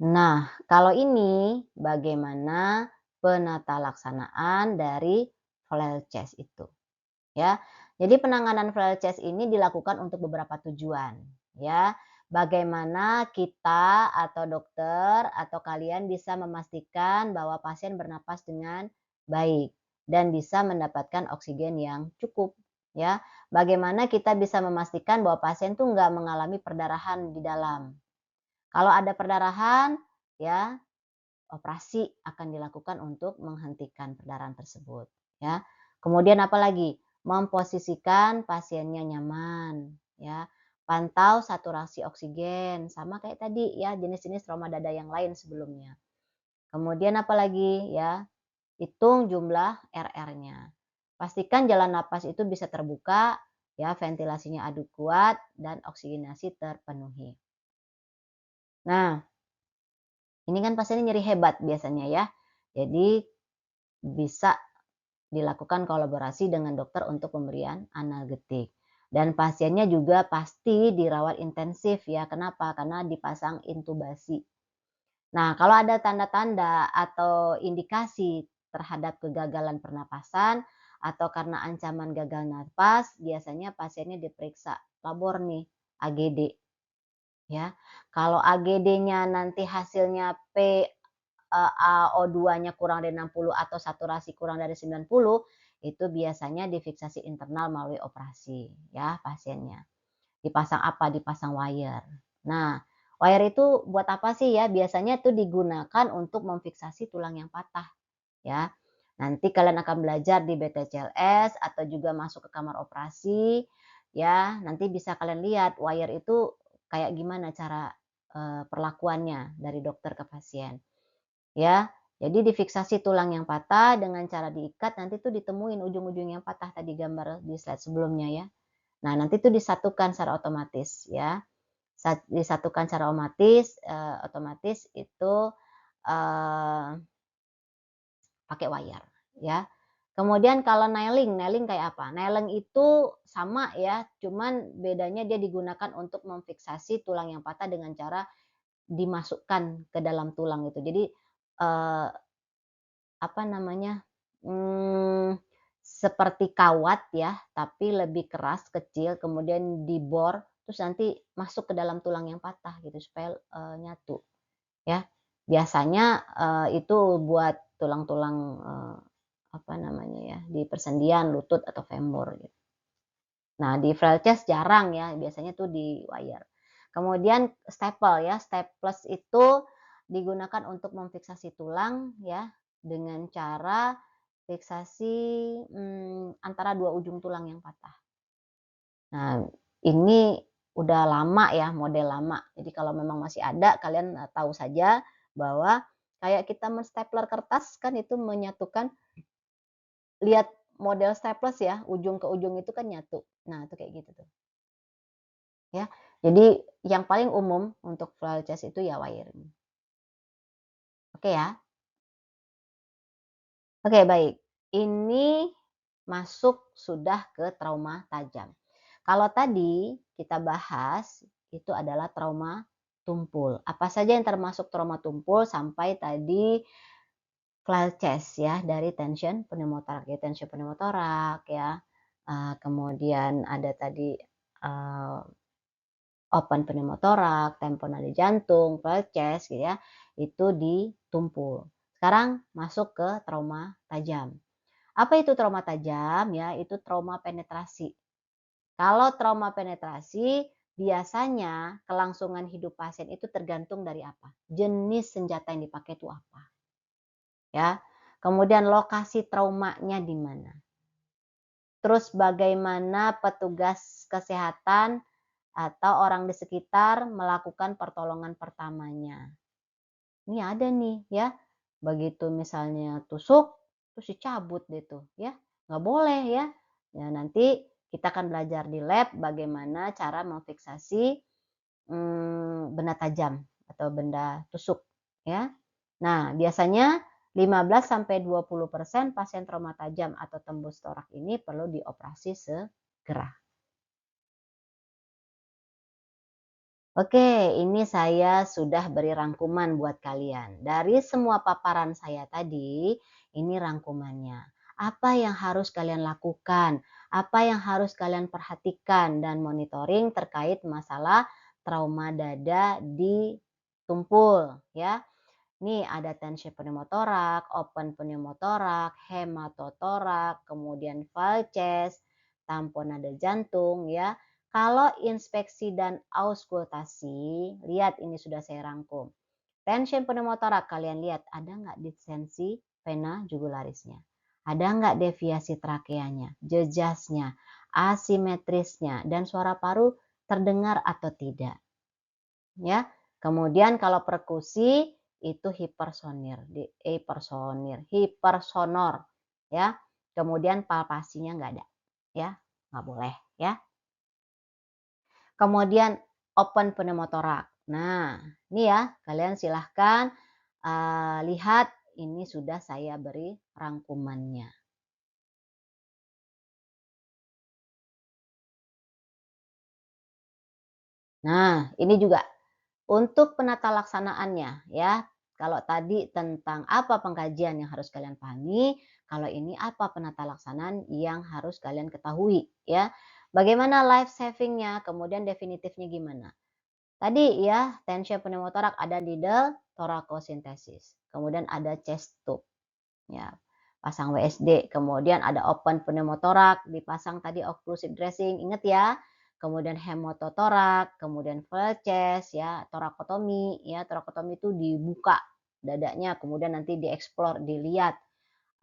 Nah, kalau ini bagaimana penata laksanaan dari flail chest itu, ya. Jadi penanganan flail chest ini dilakukan untuk beberapa tujuan, ya. Bagaimana kita atau dokter atau kalian bisa memastikan bahwa pasien bernapas dengan baik dan bisa mendapatkan oksigen yang cukup, ya. Bagaimana kita bisa memastikan bahwa pasien tuh nggak mengalami perdarahan di dalam. Kalau ada perdarahan, ya operasi akan dilakukan untuk menghentikan perdarahan tersebut, ya. Kemudian apalagi? Memposisikan pasiennya nyaman, ya. Pantau saturasi oksigen, sama kayak tadi ya, jenis-jenis trauma dada yang lain sebelumnya. Kemudian apalagi ya, hitung jumlah RR-nya. Pastikan jalan napas itu bisa terbuka, ya, ventilasinya adu kuat dan oksigenasi terpenuhi. Nah, ini kan pasiennya nyeri hebat biasanya ya. Jadi bisa dilakukan kolaborasi dengan dokter untuk pemberian analgetik. Dan pasiennya juga pasti dirawat intensif ya. Kenapa? Karena dipasang intubasi. Nah, kalau ada tanda-tanda atau indikasi terhadap kegagalan pernapasan atau karena ancaman gagal napas, biasanya pasiennya diperiksa labor nih, AGD ya. Kalau AGD-nya nanti hasilnya AO2-nya kurang dari 60 atau saturasi kurang dari 90, itu biasanya difiksasi internal melalui operasi ya pasiennya. Dipasang apa? Dipasang wire. Nah, wire itu buat apa sih ya? Biasanya itu digunakan untuk memfiksasi tulang yang patah ya. Nanti kalian akan belajar di BTCLS atau juga masuk ke kamar operasi ya. Nanti bisa kalian lihat wire itu kayak gimana cara perlakuannya dari dokter ke pasien. Ya, jadi difiksasi tulang yang patah dengan cara diikat, nanti tuh ditemuin ujung-ujung yang patah tadi gambar di slide sebelumnya ya. Nah, nanti tuh disatukan secara otomatis ya. Disatukan secara otomatis itu eee, pakai wire ya. Kemudian kalau nailing, nailing kayak apa? Nailing itu sama ya, cuman bedanya dia digunakan untuk memfiksasi tulang yang patah dengan cara dimasukkan ke dalam tulang itu. Jadi, eee apa namanya, mmm, seperti kawat ya, tapi lebih keras, kecil, kemudian dibor, terus nanti masuk ke dalam tulang yang patah gitu supaya, nyatu ya. Biasanya, itu buat tulang-tulang, apa namanya ya, di persendian, lutut, atau femur gitu. Nah, di frail chest jarang ya, biasanya tuh di wire. Kemudian staple ya, staples itu digunakan untuk memfiksasi tulang ya, dengan cara fiksasi, antara 2 ujung tulang yang patah. Nah, ini udah lama ya, model lama. Jadi kalau memang masih ada, kalian, tahu saja bahwa kayak kita menstapler kertas kan itu menyatukan, lihat model staples ya, ujung ke ujung itu kan nyatu. Nah, itu kayak gitu tuh. Ya, jadi yang paling umum untuk file chest itu ya wiring. Oke ya? Oke baik, ini masuk sudah ke trauma tajam. Kalau tadi kita bahas itu adalah trauma tumpul. Apa saja yang termasuk trauma tumpul sampai tadi file chest ya, dari tension pneumotorak ya, tension pneumotorak ya, kemudian ada tadi, eee open pneumotorak, tamponade jantung, file chest gitu ya, itu ditumpul. Sekarang masuk ke trauma tajam. Apa itu trauma tajam? Ya, itu trauma penetrasi. Kalau trauma penetrasi, biasanya kelangsungan hidup pasien itu tergantung dari apa? Jenis senjata yang dipakai itu apa, ya. Kemudian lokasi traumanya di mana. Terus bagaimana petugas kesehatan atau orang di sekitar melakukan pertolongan pertamanya. Ini ada nih ya, begitu misalnya tusuk, terus dicabut deh tuh ya, nggak boleh ya. Ya nanti kita akan belajar di lab bagaimana cara memfiksasi, benda tajam atau benda tusuk ya. Nah biasanya 15-20% pasien trauma tajam atau tembus torak ini perlu dioperasi segera. Oke, ini saya sudah beri rangkuman buat kalian. Dari semua paparan saya tadi, ini rangkumannya. Apa yang harus kalian lakukan? Apa yang harus kalian perhatikan dan monitoring terkait masalah trauma dada di tumpul ya. Nih ada tension pneumotorak, open pneumotorak, hematotorak, kemudian valces, tamponade jantung ya. Kalau inspeksi dan auskultasi, lihat ini sudah saya rangkum. Tension pneumotorak, kalian lihat ada nggak distensi vena jugularisnya? Ada nggak deviasi trakeanya, jejasnya, asimetrisnya, dan suara paru terdengar atau tidak? Ya. Kemudian kalau perkusi itu hipersonor ya. Kemudian palpasinya nggak ada ya, nggak boleh ya. Kemudian open pneumotorak. Nah, ini ya kalian silahkan lihat ini sudah saya beri rangkumannya. Nah, ini juga untuk penata laksanaannya ya. Kalau tadi tentang apa pengkajian yang harus kalian pahami, kalau ini apa penata laksanaan yang harus kalian ketahui ya. Bagaimana life savingnya, kemudian definitifnya gimana. Tadi ya, tension pneumotorak ada needle thoracocentesis, kemudian ada chest tube ya, pasang WSD, kemudian ada open pneumotorak, dipasang tadi occlusive dressing, ingat ya. Kemudian hematotorak, kemudian valces ya, torakotomi ya, torakotomi itu dibuka dadanya, kemudian nanti dieksplor, dilihat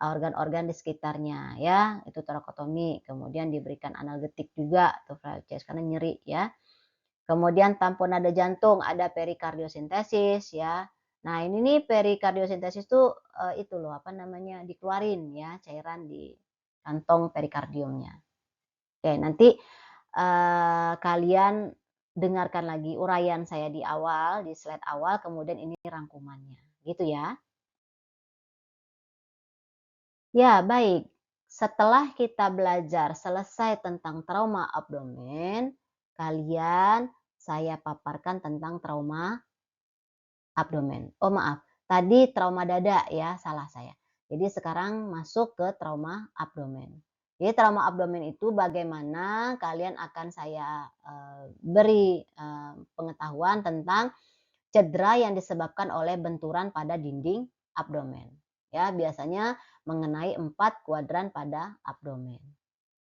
organ-organ di sekitarnya ya, itu torakotomi. Kemudian diberikan analgetik juga tuh valces karena nyeri ya. Kemudian tamponade jantung, ada perikardiosintesis ya. Nah, ini nih perikardiosintesis tuh, itu loh apa namanya, dikeluarin ya cairan di kantong perikardiumnya. Oke, nanti, kalian dengarkan lagi uraian saya di awal, di slide awal, kemudian ini rangkumannya, gitu ya. Ya, baik. Setelah kita belajar selesai tentang trauma abdomen, saya paparkan tentang trauma abdomen. Oh maaf, tadi trauma dada ya, salah saya. Jadi sekarang masuk ke trauma abdomen. Jadi trauma abdomen itu bagaimana kalian akan saya beri pengetahuan tentang cedera yang disebabkan oleh benturan pada dinding abdomen. Ya, biasanya mengenai 4 kuadran pada abdomen.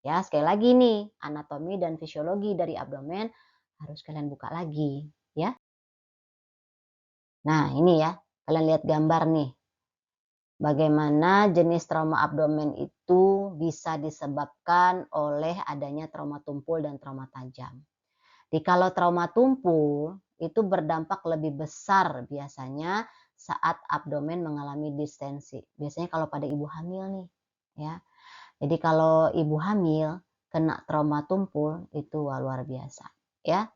Ya, sekali lagi nih, anatomi dan fisiologi dari abdomen harus kalian buka lagi, ya. Nah, ini ya, kalian lihat gambar nih. Bagaimana jenis trauma abdomen itu bisa disebabkan oleh adanya trauma tumpul dan trauma tajam. Jadi kalau trauma tumpul itu berdampak lebih besar biasanya saat abdomen mengalami distensi. Biasanya kalau pada ibu hamil nih, ya. Jadi kalau ibu hamil kena trauma tumpul itu luar biasa, ya.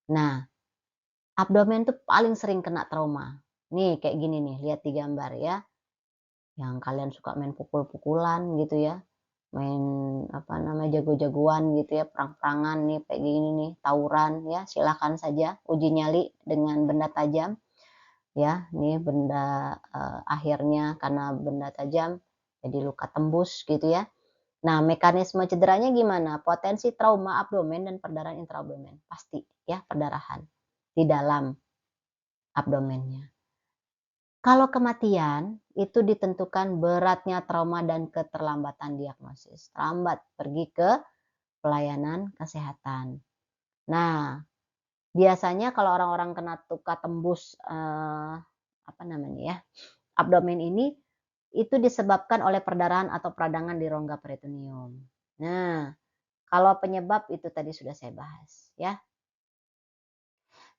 Nah, abdomen tuh paling sering kena trauma. Nih kayak gini nih, lihat di gambar ya. Yang kalian suka main pukul-pukulan gitu ya. Main apa namanya jago-jagoan gitu ya, perang-perangan nih kayak gini nih, tawuran ya, silakan saja uji nyali dengan benda tajam. Ya, nih benda akhirnya karena benda tajam jadi luka tembus gitu ya. Nah, mekanisme cederanya gimana? Potensi trauma abdomen dan perdarahan intraabdomen. Pasti ya, perdarahan di dalam abdomennya. Kalau kematian, itu ditentukan beratnya trauma dan keterlambatan diagnosis. Terlambat pergi ke pelayanan kesehatan. Nah, biasanya kalau orang-orang kena luka tembus, apa namanya ya, abdomen ini, itu disebabkan oleh perdarahan atau peradangan di rongga peritoneum. Nah, kalau penyebab itu tadi sudah saya bahas ya.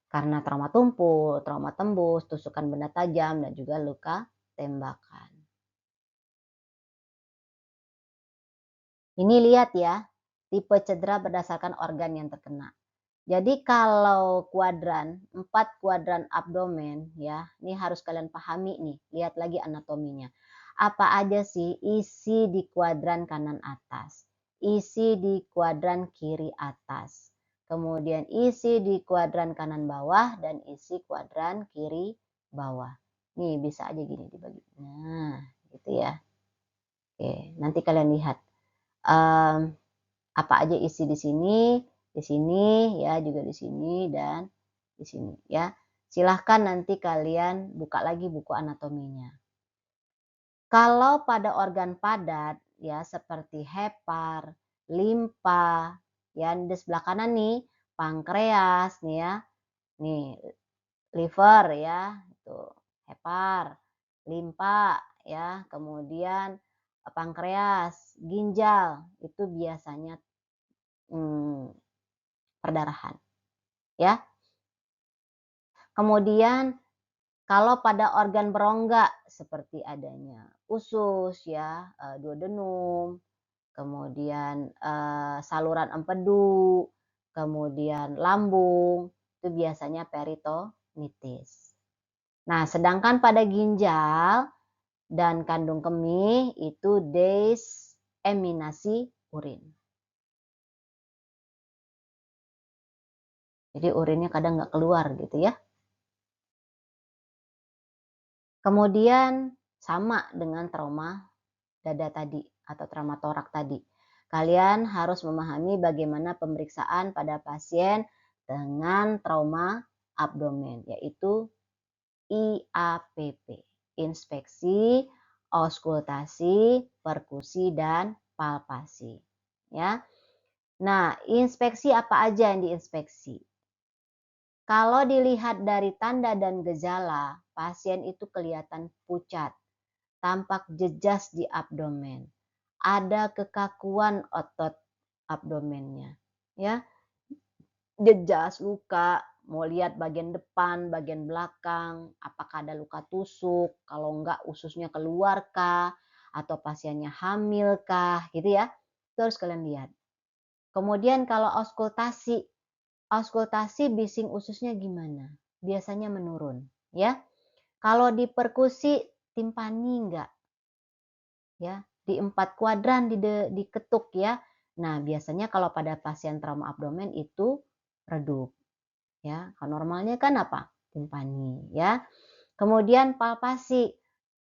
Karena trauma tumpul, trauma tembus, tusukan benda tajam, dan juga luka tembakan. Ini lihat ya, tipe cedera berdasarkan organ yang terkena. Jadi kalau kuadran, 4 kuadran abdomen ya, ini harus kalian pahami nih, lihat lagi anatominya. Apa aja sih isi di kuadran kanan atas, isi di kuadran kiri atas, kemudian isi di kuadran kanan bawah, dan isi kuadran kiri bawah. Nih bisa aja gini dibagi. Nah, gitu ya. Oke, nanti kalian lihat. Apa aja isi di sini ya juga di sini dan di sini ya. Silahkan nanti kalian buka lagi buku anatominya. Kalau pada organ padat ya seperti hepar, limpa, ya di sebelah kanan nih pankreas nih ya. Nih liver ya, itu hepar, limpa ya, kemudian pankreas, ginjal itu biasanya perdarahan ya. Kemudian kalau pada organ berongga seperti adanya usus ya, duodenum, kemudian, saluran empedu, kemudian lambung, itu biasanya peritonitis. Nah, sedangkan pada ginjal dan kandung kemih itu deseminasi urin. Jadi urinnya kadang nggak keluar gitu ya. Kemudian sama dengan trauma dada tadi atau trauma torak tadi. Kalian harus memahami bagaimana pemeriksaan pada pasien dengan trauma abdomen, yaitu IAPP, inspeksi, auskultasi, perkusi, dan palpasi. Ya. Nah, inspeksi apa aja yang diinspeksi? Kalau dilihat dari tanda dan gejala, pasien itu kelihatan pucat, tampak jejas di abdomen, ada kekakuan otot abdomennya, ya, jejas, luka, mau lihat bagian depan, bagian belakang, apakah ada luka tusuk, kalau enggak ususnya keluar kah, atau pasiennya hamil kah, gitu ya. Itu harus kalian lihat. Kemudian kalau auskultasi, auskultasi bising ususnya gimana? Biasanya menurun, ya. Kalau di perkusi timpani enggak? Ya, di 4 kuadran diketuk ya. Nah, biasanya kalau pada pasien trauma abdomen itu redup ya. Kalau normalnya kan apa? Timpani ya. Kemudian palpasi.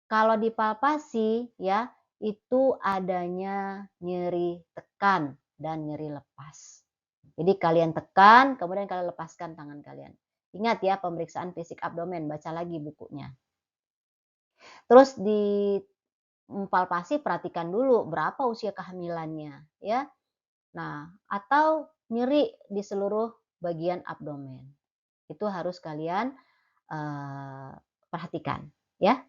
Kalau di palpasi ya, itu adanya nyeri tekan dan nyeri lepas. Jadi kalian tekan, kemudian kalian lepaskan tangan kalian. Ingat ya, pemeriksaan fisik abdomen, baca lagi bukunya. Terus di palpasi perhatikan dulu berapa usia kehamilannya ya. Nah, atau nyeri di seluruh bagian abdomen. Itu harus kalian perhatikan ya.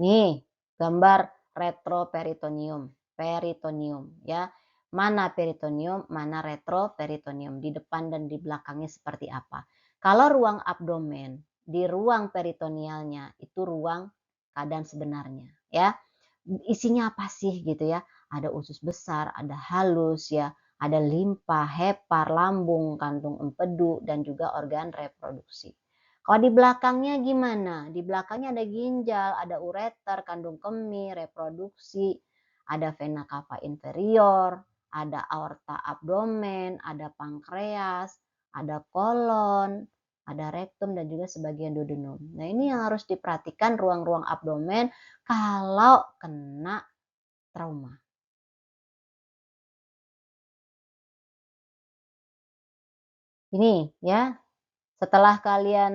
Nih, gambar retroperitoneum, peritoneum ya. Mana peritoneum, mana retroperitoneum, di depan dan di belakangnya seperti apa. Kalau ruang abdomen, di ruang peritonealnya itu ruang keadaan sebenarnya ya. Isinya apa sih gitu ya. Ada usus besar, ada halus ya, ada limpa, hepar, lambung, kantung empedu, dan juga organ reproduksi. Kalau di belakangnya gimana? Di belakangnya ada ginjal, ada ureter, kandung kemih, reproduksi, ada vena cava inferior, ada aorta abdomen, ada pankreas, ada kolon, ada rektum dan juga sebagian duodenum. Nah, ini yang harus diperhatikan ruang-ruang abdomen kalau kena trauma. Ini ya, setelah kalian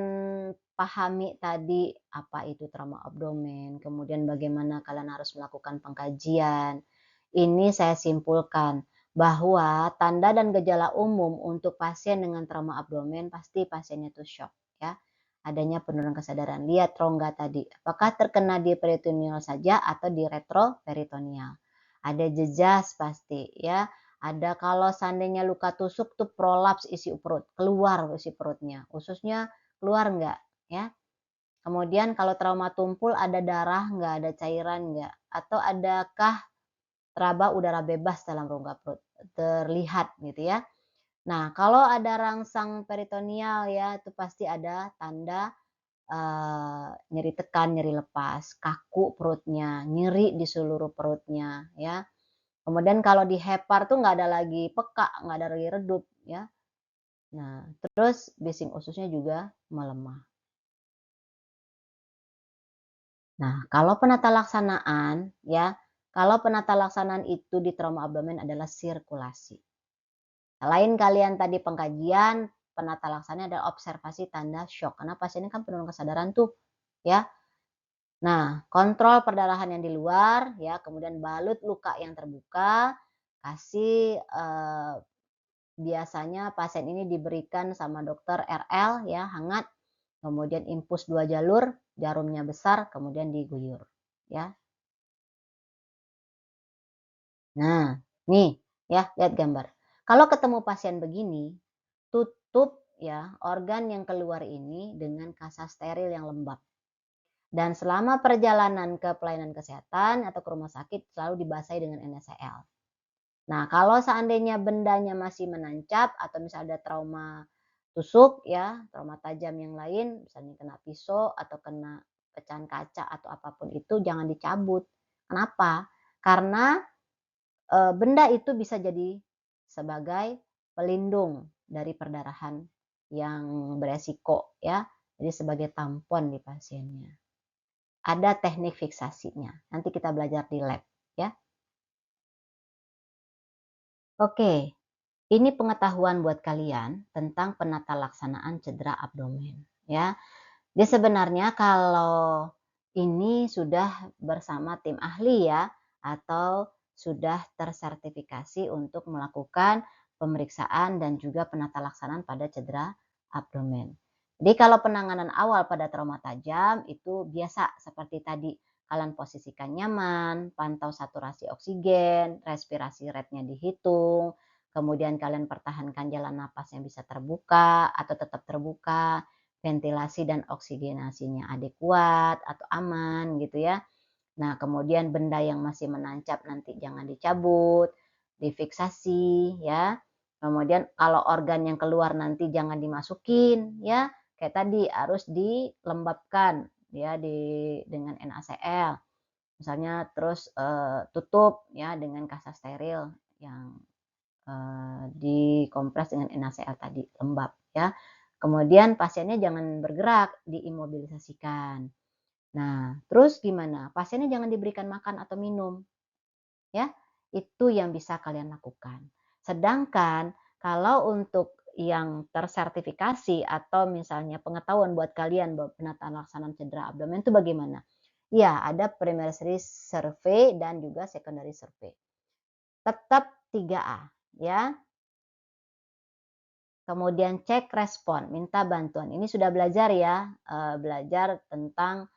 pahami tadi apa itu trauma abdomen, kemudian bagaimana kalian harus melakukan pengkajian, ini saya simpulkan bahwa tanda dan gejala umum untuk pasien dengan trauma abdomen pasti pasiennya itu shock ya. Adanya penurunan kesadaran. Lihat rongga tadi, apakah terkena di peritoneal saja atau di retroperitoneal. Ada jejas pasti ya. Ada kalau seandainya luka tusuk tuh prolaps isi perut, keluar isi perutnya. Ususnya keluar enggak ya. Kemudian kalau trauma tumpul ada darah enggak, ada cairan enggak, atau adakah raba udara bebas dalam rongga perut, terlihat gitu ya. Nah, kalau ada rangsang peritoneal ya itu pasti ada tanda nyeri tekan, nyeri lepas, kaku perutnya, nyeri di seluruh perutnya ya. Kemudian kalau di hepar tuh nggak ada lagi peka, nggak ada lagi redup ya. Nah, terus bising ususnya juga melemah. Nah, kalau penata laksanaan ya, kalau penata laksanaan itu di trauma abdomen adalah sirkulasi. Selain kalian tadi pengkajian, penata laksananya adalah observasi tanda syok, karena pasiennya kan penurunan kesadaran tuh, ya. Nah, kontrol perdarahan yang di luar, ya, kemudian balut luka yang terbuka, kasih, biasanya pasien ini diberikan sama dokter RL, ya, hangat, kemudian infus 2 jalur, jarumnya besar, kemudian diguyur, ya. Nah, nih, ya, lihat gambar. Kalau ketemu pasien begini, tutup ya organ yang keluar ini dengan kasa steril yang lembab. Dan selama perjalanan ke pelayanan kesehatan atau ke rumah sakit selalu dibasahi dengan NaCl. Nah, kalau seandainya bendanya masih menancap atau misalnya ada trauma tusuk ya, trauma tajam yang lain, misalnya kena pisau atau kena pecahan kaca atau apapun itu jangan dicabut. Kenapa? Karena benda itu bisa jadi sebagai pelindung dari perdarahan yang beresiko ya, jadi sebagai tampon di pasiennya. Ada teknik fiksasinya, nanti kita belajar di lab ya. Oke, ini pengetahuan buat kalian tentang penata laksanaan cedera abdomen ya. Dia sebenarnya kalau ini sudah bersama tim ahli ya, atau sudah tersertifikasi untuk melakukan pemeriksaan dan juga penata laksanaan pada cedera abdomen. Jadi kalau penanganan awal pada trauma tajam itu biasa seperti tadi, kalian posisikan nyaman, pantau saturasi oksigen, respirasi rate-nya dihitung, kemudian kalian pertahankan jalan napas yang bisa terbuka atau tetap terbuka, ventilasi dan oksigenasinya adekuat atau aman gitu ya. Nah, kemudian benda yang masih menancap nanti jangan dicabut, difiksasi ya. Kemudian kalau organ yang keluar nanti jangan dimasukin ya. Kayak tadi harus dilembabkan ya dengan NaCl. Misalnya terus tutup ya dengan kasa steril yang dikompres dengan NaCl tadi, lembab ya. Kemudian pasiennya jangan bergerak, diimobilisasikan. Nah, terus gimana? Pasiennya jangan diberikan makan atau minum, ya. Itu yang bisa kalian lakukan. Sedangkan kalau untuk yang tersertifikasi atau misalnya pengetahuan buat kalian bahwa penataan laksanaan cedera abdomen itu bagaimana? Ya, ada primary survey dan juga secondary survey. Tetap 3A, ya. Kemudian cek respon, minta bantuan. Ini sudah belajar ya, belajar tentang,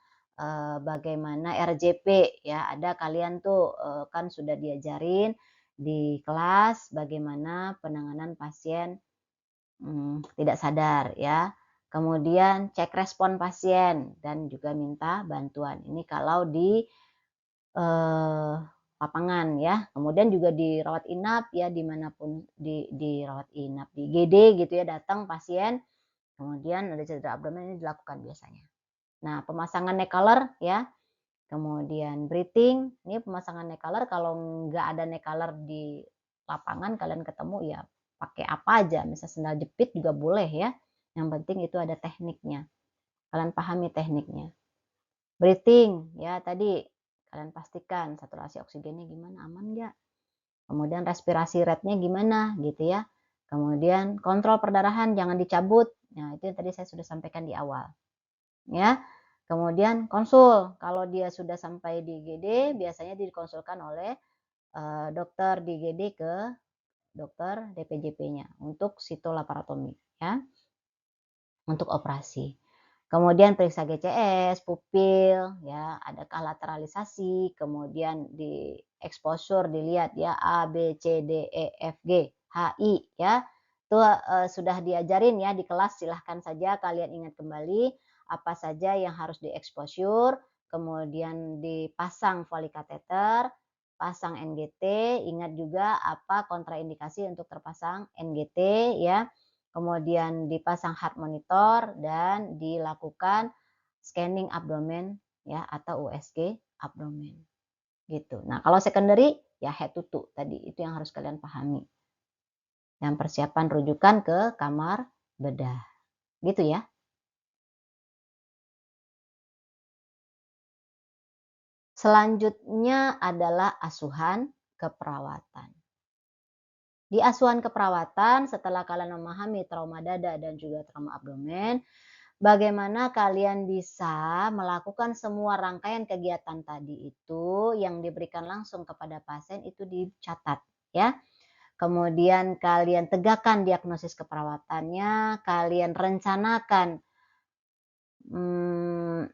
bagaimana RJP ya. Ada kalian tuh, kan sudah diajarin di kelas bagaimana penanganan pasien, tidak sadar ya. Kemudian cek respon pasien dan juga minta bantuan. Ini kalau di lapangan ya, kemudian juga dirawat inap ya, dimanapun dirawat inap, di IGD gitu ya, datang pasien, kemudian ada cedera abdomen, ini dilakukan biasanya. Nah, pemasangan neck collar ya, kemudian breathing, ini pemasangan neck collar kalau nggak ada neck collar di lapangan kalian ketemu ya pakai apa aja, misal sendal jepit juga boleh ya, yang penting itu ada tekniknya, kalian pahami tekniknya. Breathing, ya tadi kalian pastikan saturasi oksigennya gimana, aman nggak? Kemudian respirasi rate-nya gimana gitu ya. Kemudian kontrol perdarahan jangan dicabut. Nah, itu yang tadi saya sudah sampaikan di awal. Ya. Kemudian konsul, kalau dia sudah sampai di IGD biasanya dikonsulkan oleh dokter di IGD ke dokter DPJP-nya untuk sitolaparotomi ya, untuk operasi. Kemudian periksa GCS, pupil, ya, adakah lateralisasi, kemudian di exposure dilihat ya A, B, C, D, E, F, G, H, I ya. Itu sudah diajarin ya di kelas, silahkan saja kalian ingat kembali apa saja yang harus di exposure, kemudian dipasang Foley kateter, pasang NGT, ingat juga apa kontraindikasi untuk terpasang NGT ya. Kemudian dipasang heart monitor dan dilakukan scanning abdomen ya atau USG abdomen gitu. Nah, kalau secondary ya head to toe tadi itu yang harus kalian pahami. Dan persiapan rujukan ke kamar bedah. Gitu ya. Selanjutnya adalah asuhan keperawatan. Di asuhan keperawatan, setelah kalian memahami trauma dada dan juga trauma abdomen, bagaimana kalian bisa melakukan semua rangkaian kegiatan tadi itu yang diberikan langsung kepada pasien itu dicatat ya. Kemudian kalian tegakkan diagnosis keperawatannya, kalian rencanakan mmm,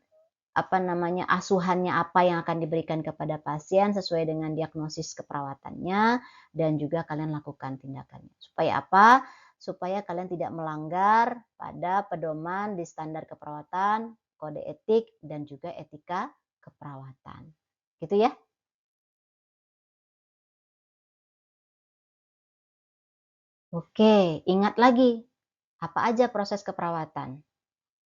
asuhannya apa yang akan diberikan kepada pasien sesuai dengan diagnosis keperawatannya dan juga kalian lakukan tindakannya. Supaya apa? Supaya kalian tidak melanggar pada pedoman di standar keperawatan, kode etik, dan juga etika keperawatan. Gitu ya? Oke, ingat lagi apa aja proses keperawatan,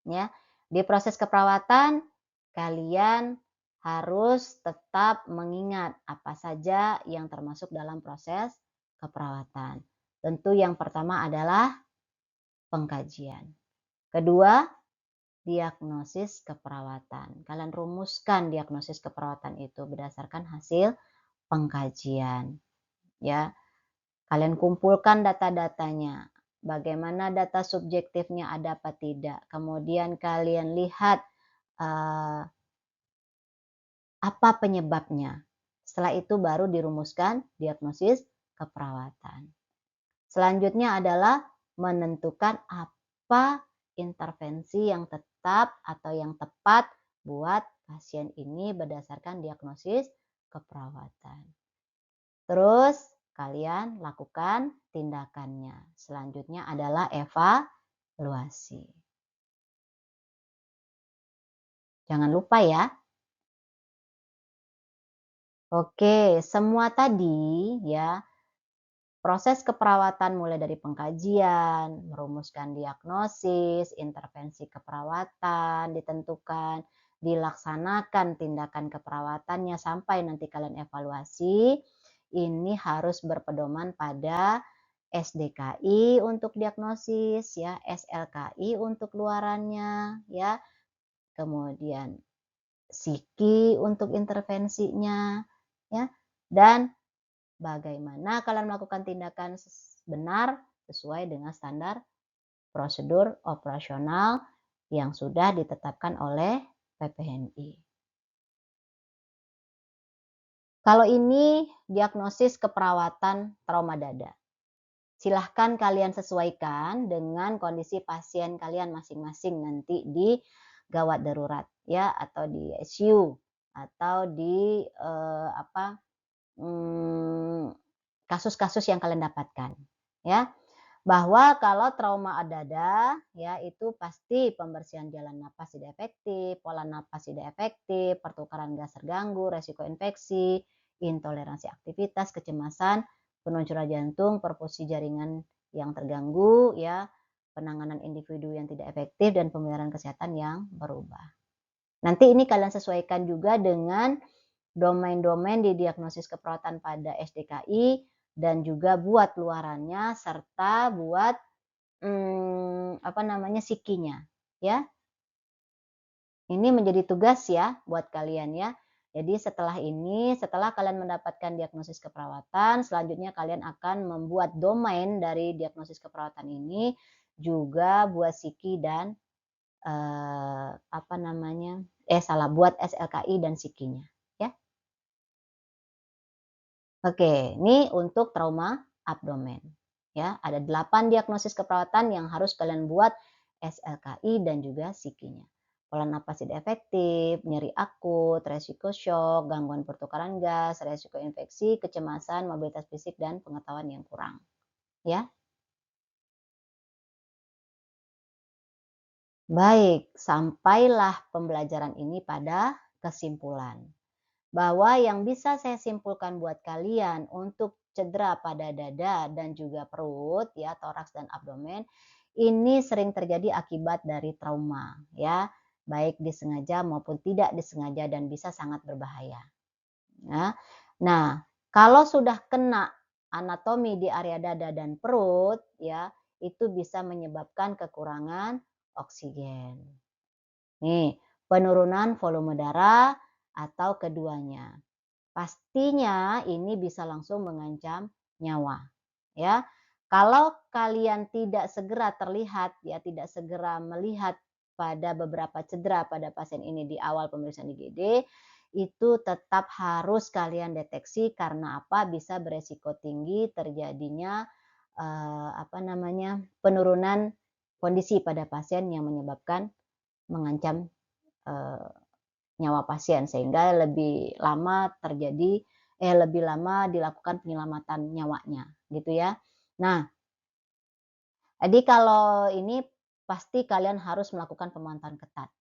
ya. Di proses keperawatan, kalian harus tetap mengingat apa saja yang termasuk dalam proses keperawatan. Tentu yang pertama adalah pengkajian. Kedua, diagnosis keperawatan. Kalian rumuskan diagnosis keperawatan itu berdasarkan hasil pengkajian, ya. Kalian kumpulkan data-datanya. Bagaimana data subjektifnya ada apa tidak. Kemudian kalian lihat eee, apa penyebabnya. Setelah itu baru dirumuskan diagnosis keperawatan. Selanjutnya adalah menentukan apa intervensi yang tetap atau yang tepat buat pasien ini berdasarkan diagnosis keperawatan. Terus kalian lakukan tindakannya. Selanjutnya adalah evaluasi. Jangan lupa ya. Oke, semua tadi ya, proses keperawatan mulai dari pengkajian, merumuskan diagnosis, intervensi keperawatan ditentukan, dilaksanakan tindakan keperawatannya sampai nanti kalian evaluasi. Ini harus berpedoman pada SDKI untuk diagnosis ya, SLKI untuk luarannya ya, kemudian PSIKI untuk intervensinya ya, dan bagaimana kalian melakukan tindakan benar sesuai dengan standar prosedur operasional yang sudah ditetapkan oleh PPNI. Kalau ini diagnosis keperawatan trauma dada. Silahkan kalian sesuaikan dengan kondisi pasien kalian masing-masing nanti di gawat darurat ya, atau di ICU atau di kasus-kasus yang kalian dapatkan ya. Bahwa kalau trauma dada ya itu pasti pembersihan jalan napas tidak efektif, pola napas tidak efektif, pertukaran gas terganggu, resiko infeksi, intoleransi aktivitas, kecemasan, penurunan jantung, perfusi jaringan yang terganggu ya, penanganan individu yang tidak efektif dan pemeliharaan kesehatan yang berubah. Nanti ini kalian sesuaikan juga dengan domain-domain di diagnosis keperawatan pada SDKI dan juga buat luarannya serta buat SIKI-nya ya. Ini menjadi tugas ya buat kalian ya. Jadi setelah ini, setelah kalian mendapatkan diagnosis keperawatan, selanjutnya kalian akan membuat domain dari diagnosis keperawatan ini juga buat SIKI dan buat SLKI dan SIKI-nya ya. Oke, ini untuk trauma abdomen. Ya, ada 8 diagnosis keperawatan yang harus kalian buat SLKI dan juga SIKI-nya. Pola napas tidak efektif, nyeri akut, resiko shock, gangguan pertukaran gas, resiko infeksi, kecemasan, mobilitas fisik, dan pengetahuan yang kurang. Ya, baik, sampailah pembelajaran ini pada kesimpulan. Bahwa yang bisa saya simpulkan buat kalian untuk cedera pada dada dan juga perut ya, toraks dan abdomen, ini sering terjadi akibat dari trauma ya, baik disengaja maupun tidak disengaja dan bisa sangat berbahaya. Ya. Nah, kalau sudah kena anatomi di area dada dan perut ya, itu bisa menyebabkan kekurangan oksigen. Nih, penurunan volume darah atau keduanya. Pastinya ini bisa langsung mengancam nyawa ya. Kalau kalian tidak segera terlihat, ya tidak segera melihat pada beberapa cedera pada pasien ini di awal pemeriksaan IGD, itu tetap harus kalian deteksi karena apa? Bisa beresiko tinggi terjadinya penurunan kondisi pada pasien yang menyebabkan mengancam eee, nyawa pasien sehingga lebih lama dilakukan penyelamatan nyawanya gitu ya. Nah, jadi kalau ini pasti kalian harus melakukan pemantauan ketat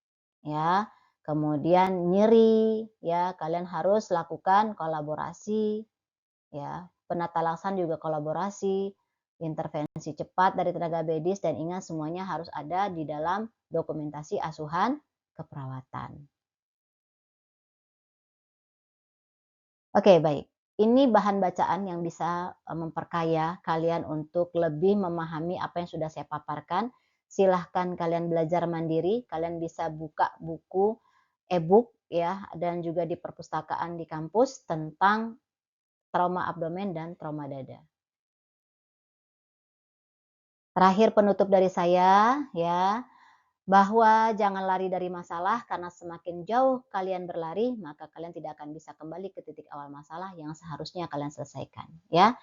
ya. Kemudian nyeri ya, kalian harus lakukan kolaborasi ya. Penata laksana juga kolaborasi, intervensi cepat dari tenaga medis dan ingat semuanya harus ada di dalam dokumentasi asuhan keperawatan. Oke, baik. Ini bahan bacaan yang bisa, memperkaya kalian untuk lebih memahami apa yang sudah saya paparkan. Silahkan kalian belajar mandiri, kalian bisa buka buku e-book ya, dan juga di perpustakaan di kampus tentang trauma abdomen dan trauma dada. Terakhir penutup dari saya ya, bahwa jangan lari dari masalah karena semakin jauh kalian berlari, maka kalian tidak akan bisa kembali ke titik awal masalah yang seharusnya kalian selesaikan, ya.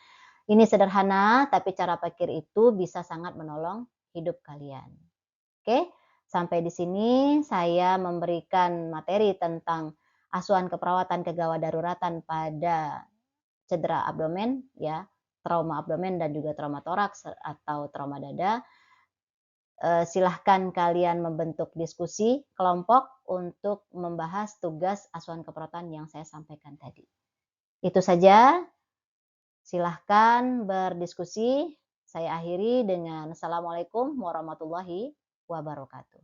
Ini sederhana, tapi cara pikir itu bisa sangat menolong hidup kalian. Oke, sampai di sini saya memberikan materi tentang asuhan keperawatan kegawat daruratan pada cedera abdomen, ya, trauma abdomen dan juga trauma toraks atau trauma dada. Silahkan kalian membentuk diskusi kelompok untuk membahas tugas asuhan keperawatan yang saya sampaikan tadi. Itu saja, silahkan berdiskusi. Saya akhiri dengan Assalamualaikum warahmatullahi wabarakatuh.